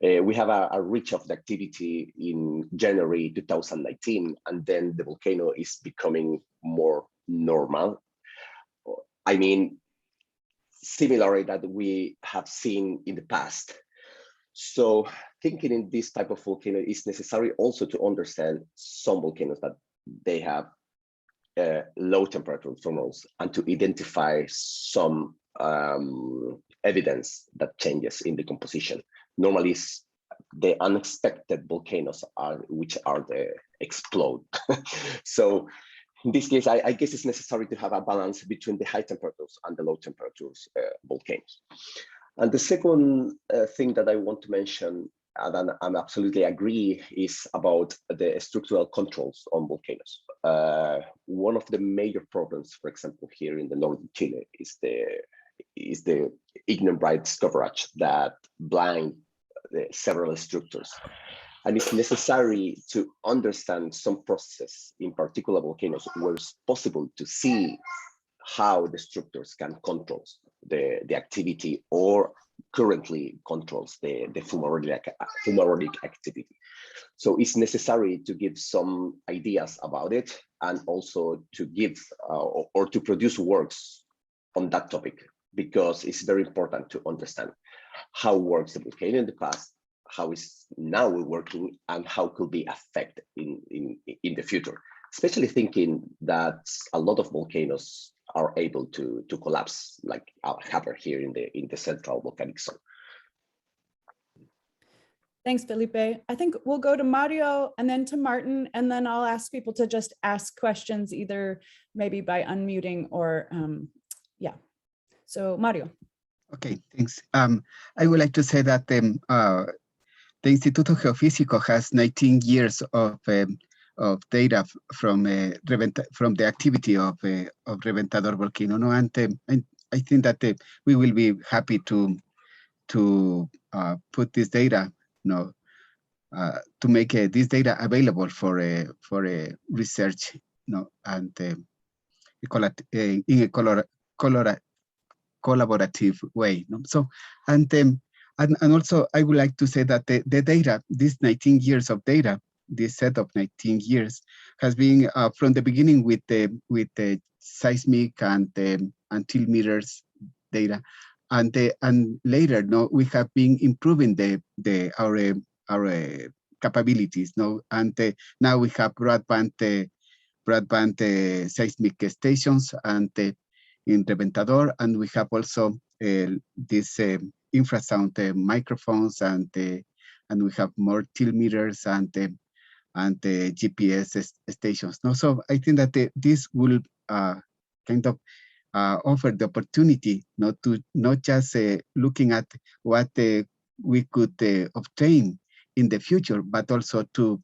We have a reach of the activity in January 2019, and then the volcano is becoming more normal. I mean, similarly that we have seen in the past. So thinking in this type of volcano is necessary also to understand some volcanoes that they have low temperature fumaroles, and to identify some evidence that changes in the composition. Normally, the unexpected volcanoes are which are the explode. So in this case, I guess it's necessary to have a balance between the high temperatures and the low temperatures volcanoes. And the second thing that I want to mention and I absolutely agree, is about the structural controls on volcanoes. One of the major problems, for example, here in the northern Chile, is the ignimbrite coverage that blind the several structures. And it's necessary to understand some processes, in particular volcanoes, where it's possible to see how the structures can control the activity, or currently controls the fumarolic activity. So it's necessary to give some ideas about it, and also to give or to produce works on that topic, because it's very important to understand how works the volcano in the past, how is now working, and how could be affected in the future, especially thinking that a lot of volcanoes are able to collapse, like happened here in the central volcanic zone. Thanks, Felipe. I think we'll go to Mario and then to Maarten, and then I'll ask people to just ask questions, either maybe by unmuting or yeah. So Mario. Okay, thanks. I would like to say that the Instituto Geofísico has 19 years of data from the activity of Reventador volcano, no? And I think that we will be happy to put this data, to make this data available for research, and in a collaborative way. So, and also I would like to say that the data, this 19 years of data, this set of 19 years has been from the beginning with the seismic and altimeters data, and later, we have been improving our capabilities, and now we have broadband seismic stations and in Reventador, and we have also this infrasound microphones, and we have more altimeters and the GPS stations. So I think that this will kind of offer the opportunity not just looking at what we could obtain in the future, but also to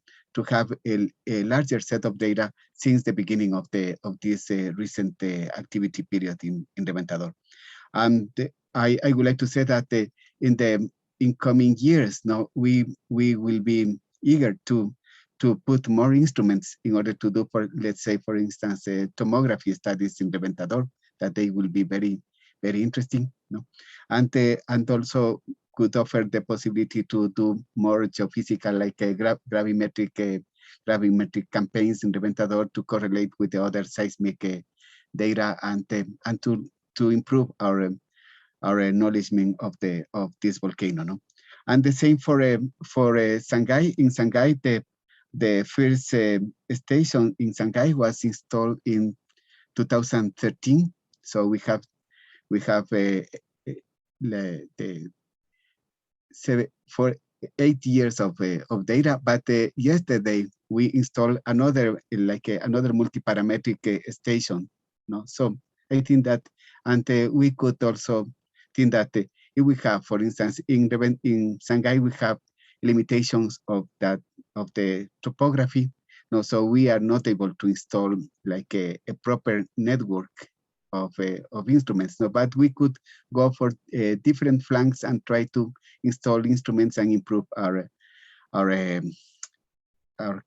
have a larger set of data since the beginning of this recent activity period in Reventador. And I would like to say that in the incoming years, we will be eager to put more instruments in order to do, let's say, for instance, tomography studies in Reventador, that they will be very, very interesting, and also could offer the possibility to do more geophysical, like gravimetric campaigns in Reventador to correlate with the other seismic data, and to improve our acknowledgement of this volcano, And the same for Shanghai. In Shanghai, the first station in Shanghai was installed in 2013. So we have for 8 years of data. But yesterday we installed another multi-parametric station. So I think that, and we could also think that if we have, for instance, in Shanghai, we have limitations of the topography. So we are not able to install like a proper network of instruments. But we could go for different flanks and try to install instruments and improve our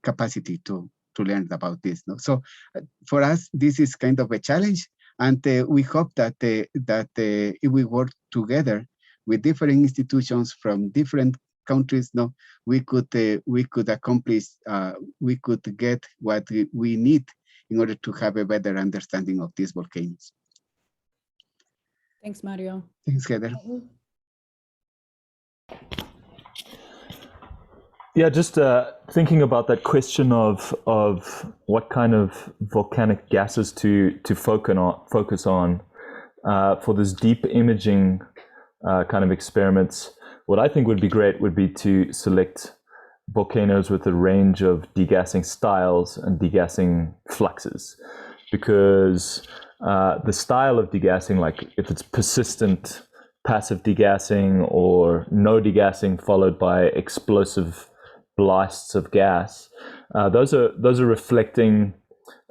capacity to learn about this. So for us, this is kind of a challenge, and we hope that if we work together with different institutions from different countries, we could accomplish, we could get what we need in order to have a better understanding of these volcanoes. Thanks, Mario. Thanks, Heather. Yeah, just thinking about that question of what kind of volcanic gases to focus on for this deep imaging kind of experiments. What I think would be great would be to select volcanoes with a range of degassing styles and degassing fluxes, because the style of degassing, like if it's persistent passive degassing or no degassing followed by explosive blasts of gas. Those are reflecting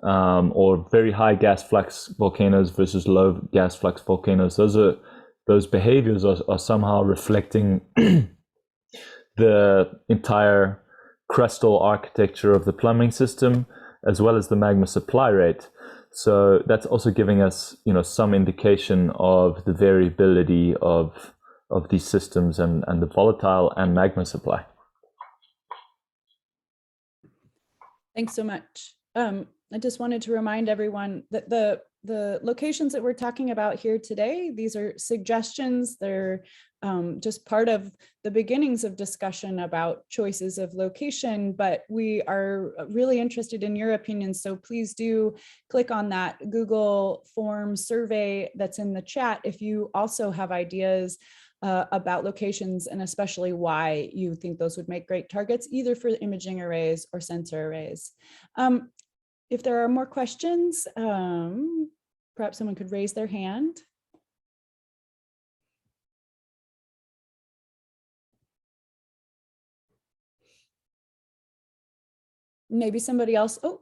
or very high gas flux volcanoes versus low gas flux volcanoes. Those behaviors are somehow reflecting the entire crustal architecture of the plumbing system, as well as the magma supply rate. So that's also giving us, some indication of the variability of these systems and the volatile and magma supply. Thanks so much. I just wanted to remind everyone that the locations that we're talking about here today, these are suggestions. They're just part of the beginnings of discussion about choices of location, but we are really interested in your opinions. So please do click on that Google form survey that's in the chat if you also have ideas about locations, and especially why you think those would make great targets, either for imaging arrays or sensor arrays. If there are more questions, perhaps someone could raise their hand. Maybe somebody else. Oh,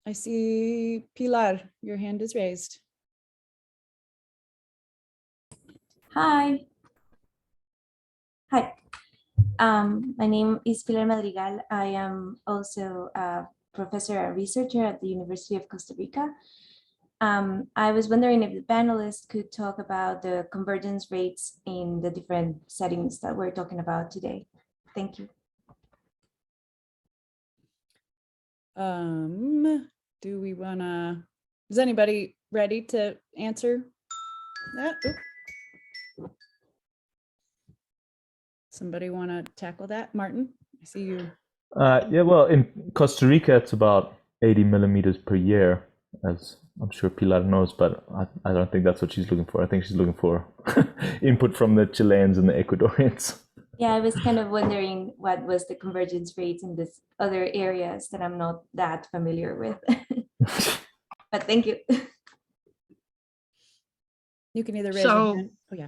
I see Pilar, your hand is raised. Hi. Hi. My name is Pilar Madrigal. I am also a professor and researcher at the University of Costa Rica. I was wondering if the panelists could talk about the convergence rates in the different settings that we're talking about today. Thank you. Do we wanna, is anybody ready to answer that? Oop. Somebody wanna tackle that? Martin, I see you. Yeah, well, in Costa Rica, it's about 80 millimeters per year, as I'm sure Pilar knows, but I don't think that's what she's looking for. I think she's looking for input from the Chileans and the Ecuadorians. Yeah, I was kind of wondering what was the convergence rates in these other areas that I'm not that familiar with. But thank you. You can either raise your hand. Oh, yeah.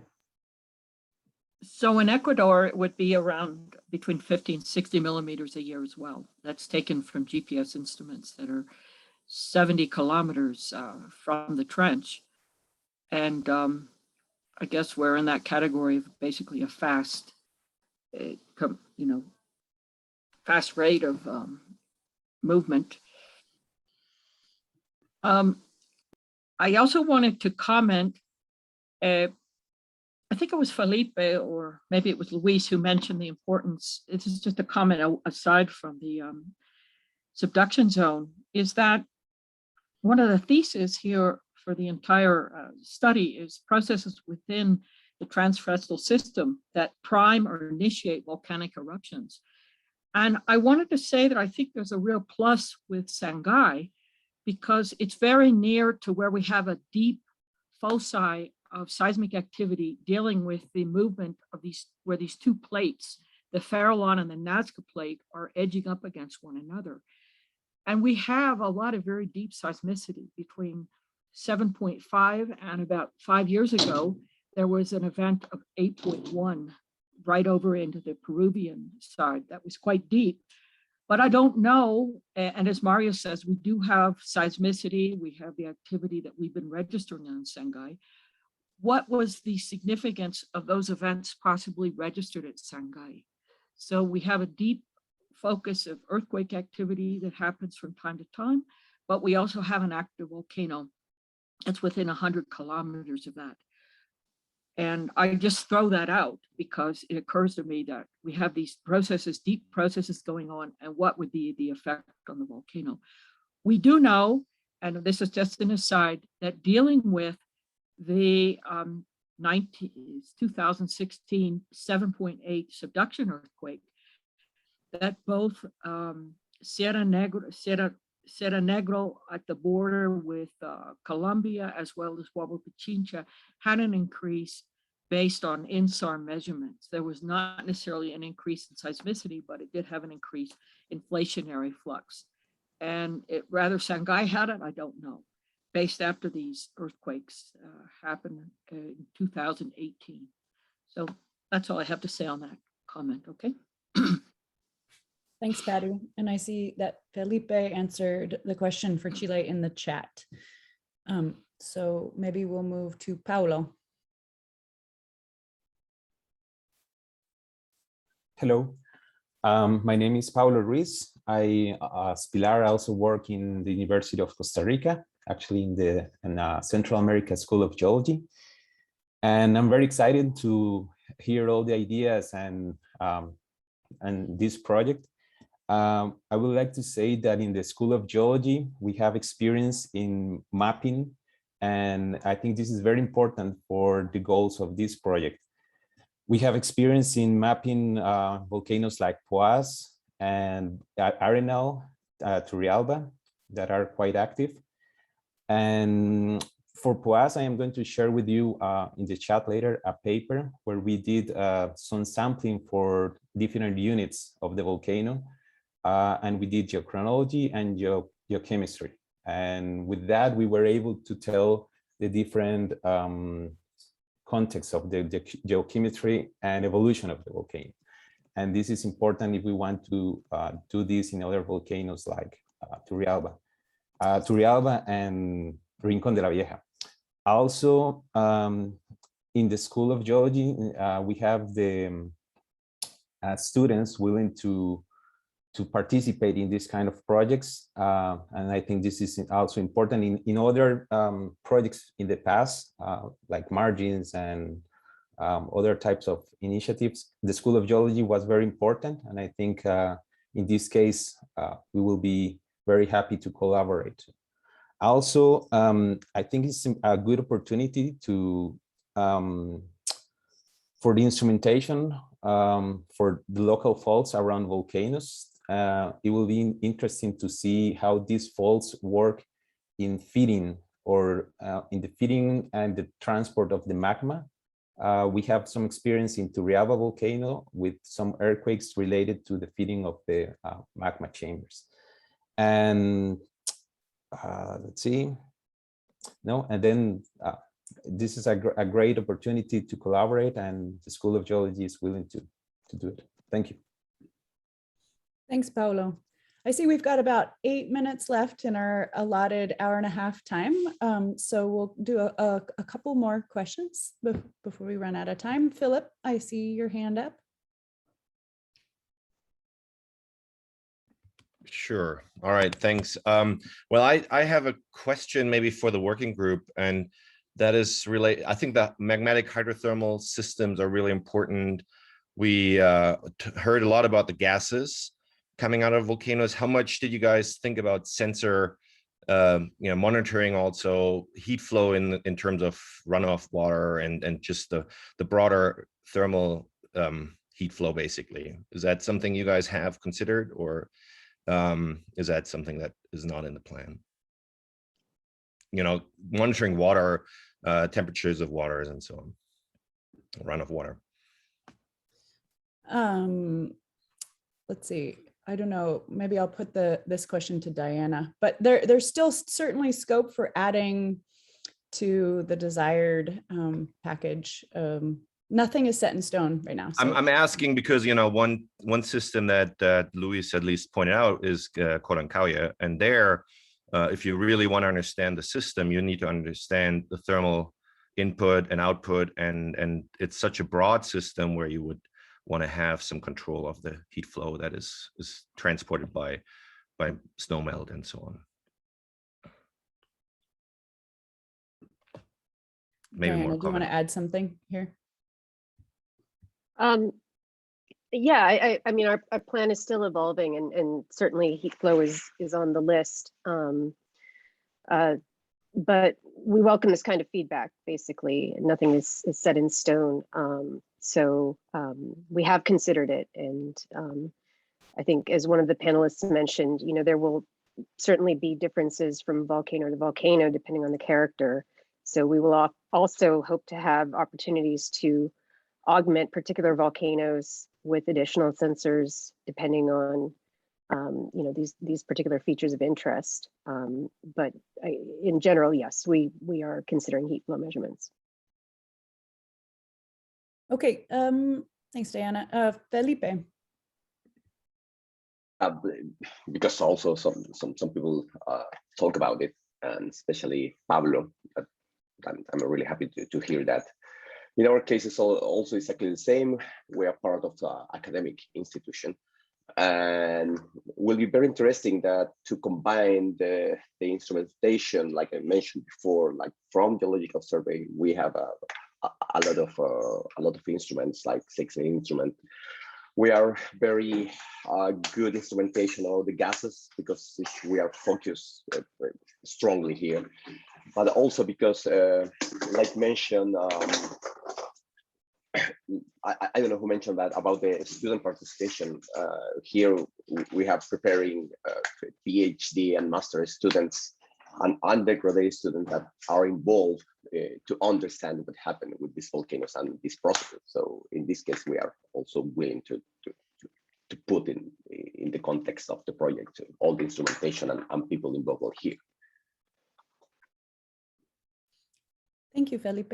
So in Ecuador, it would be around between 50 and 60 millimeters a year as well. That's taken from GPS instruments that are 70 kilometers from the trench. And I guess we're in that category of basically a fast, fast rate of movement. I also wanted to comment, I think it was Felipe or maybe it was Ruiz who mentioned the importance. This is just a comment aside from the subduction zone, is that one of the theses here for the entire study is processes within the transcrustal system that prime or initiate volcanic eruptions. And I wanted to say that I think there's a real plus with Sangay because it's very near to where we have a deep foci of seismic activity dealing with the movement of these, where these two plates, the Farallon and the Nazca plate, are edging up against one another. And we have a lot of very deep seismicity between 7.5 and about 5 years ago, there was an event of 8.1 right over into the Peruvian side. That was quite deep. But I don't know, and as Mario says, we do have seismicity, we have the activity that we've been registering on Sangay. What was the significance of those events possibly registered at Sangay? So we have a deep focus of earthquake activity that happens from time to time, but we also have an active volcano that's within 100 kilometers of that. And I just throw that out because it occurs to me that we have these processes, deep processes going on, and what would be the effect on the volcano? We do know, and this is just an aside, that dealing with the 2016 7.8 subduction earthquake, that both Sierra Negro at the border with Colombia, as well as Huahuapichincha, had an increase based on INSAR measurements. There was not necessarily an increase in seismicity, but it did have an increased inflationary flux. And rather Sangay had it, I don't know, based after these earthquakes happened in 2018. So that's all I have to say on that comment, okay? Thanks, Patty. And I see that Felipe answered the question for Chile in the chat. So maybe we'll move to Paulo. Hello, my name is Paulo Ruiz. I, as Pilar, also work in the University of Costa Rica, actually in the Central America School of Geology. And I'm very excited to hear all the ideas and this project. I would like to say that in the School of Geology, we have experience in mapping, and I think this is very important for the goals of this project. We have experience in mapping volcanoes like Poás and Arenal, Turrialba, that are quite active. And for Poás, I am going to share with you in the chat later a paper where we did some sampling for different units of the volcano. And we did geochronology and geochemistry. And with that, we were able to tell the different context of the geochemistry and evolution of the volcano. And this is important if we want to do this in other volcanoes like Turrialba and Rincón de la Vieja. Also, in the School of Geology, we have the students willing to participate in this kind of projects. And I think this is also important in other projects in the past, like margins and other types of initiatives. The School of Geology was very important. And I think in this case, we will be very happy to collaborate. Also, I think it's a good opportunity to for the instrumentation for the local faults around volcanoes. It will be interesting to see how these faults work in feeding or in the feeding and the transport of the magma. We have some experience in Turrialba volcano with some earthquakes related to the feeding of the magma chambers. And let's see, no, and then this is a great opportunity to collaborate, and the School of Geology is willing to do it. Thank you. Thanks, Paulo. I see we've got about 8 minutes left in our allotted hour-and-a-half time. So we'll do a couple more questions before we run out of time. Philip, I see your hand up. Sure. All right, thanks. Well, I have a question maybe for the working group, and that is related. I think that magmatic hydrothermal systems are really important. We heard a lot about the gases coming out of volcanoes. How much did you guys think about sensor monitoring, also heat flow in terms of runoff water and just the broader thermal heat flow, basically? Is that something you guys have considered, or is that something that is not in the plan? Monitoring water, temperatures of waters and so on, runoff water. Let's see. I don't know, maybe I'll put this question to Diana, but there's still certainly scope for adding to the desired package. Nothing is set in stone right now. So. I'm asking because, one system that Luis at least pointed out is Korankauya, and there, if you really want to understand the system, you need to understand the thermal input and output, and it's such a broad system where you would want to have some control of the heat flow that is transported by snow melt and so on. Maybe Diana, more. do you want to add something here? Yeah, I mean, our plan is still evolving, and certainly heat flow is on the list. But we welcome this kind of feedback. Basically, nothing is set in stone. So we have considered it, and I think, as one of the panelists mentioned, there will certainly be differences from volcano to volcano depending on the character. So we will also hope to have opportunities to augment particular volcanoes with additional sensors depending on these particular features of interest. But in general, yes, we are considering heat flow measurements. Okay, thanks, Diana. Felipe. Because also some people talk about it, and especially Pablo. I'm really happy to hear that. In our case, it's also exactly the same. We are part of the academic institution, and will be very interesting that to combine the instrumentation, like I mentioned before, like from geological survey, we have a lot of instruments, like 16 instruments. We are very good instrumentation of the gases because we are focused strongly here, but also because, like mentioned, I don't know who mentioned that about the student participation. Here we have preparing PhD and master students and undergraduate students that are involved to understand what happened with these volcanoes and this process. So in this case, we are also willing to put in the context of the project all the instrumentation and people involved here. Thank you, Felipe.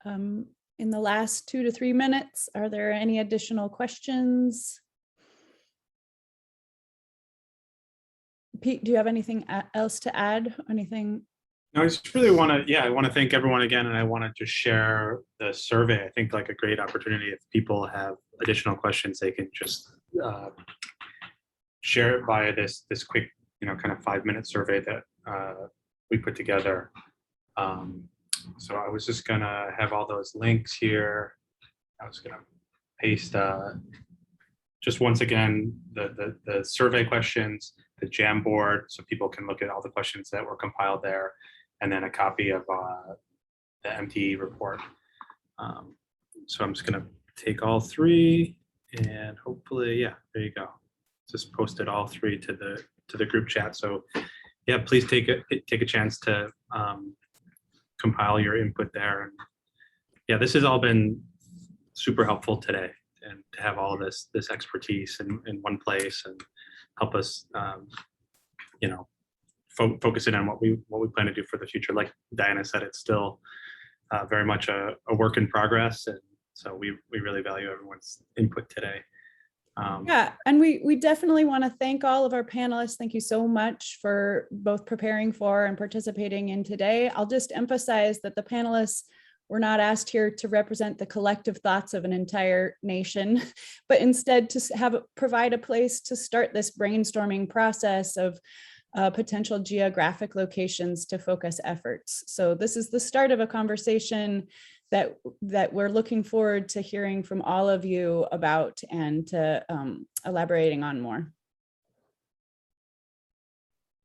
In the last 2 to 3 minutes, are there any additional questions? Pete, do you have anything else to add? Anything? No, I just really want to, I want to thank everyone again, and I want to just share the survey. I think like a great opportunity, if people have additional questions, they can just share it via this quick, kind of 5-minute survey that we put together. So I was just gonna have all those links here. I was gonna paste just once again the survey questions, the Jamboard, so people can look at all the questions that were compiled there, and then a copy of the MTE report. So I'm just gonna take all 3, and hopefully, yeah, there you go. Just posted all 3 to the group chat. So yeah, please take a chance to compile your input there. And yeah, this has all been super helpful today, and to have all of this expertise in one place and help us, focus in on what we plan to do for the future. Like Diana said, it's still very much a work in progress, and so we really value everyone's input today. Yeah, and we definitely want to thank all of our panelists. Thank you so much for both preparing for and participating in today. I'll just emphasize that the panelists were not asked here to represent the collective thoughts of an entire nation, but instead to provide a place to start this brainstorming process of potential geographic locations to focus efforts. So this is the start of a conversation that we're looking forward to hearing from all of you about and to elaborating on more.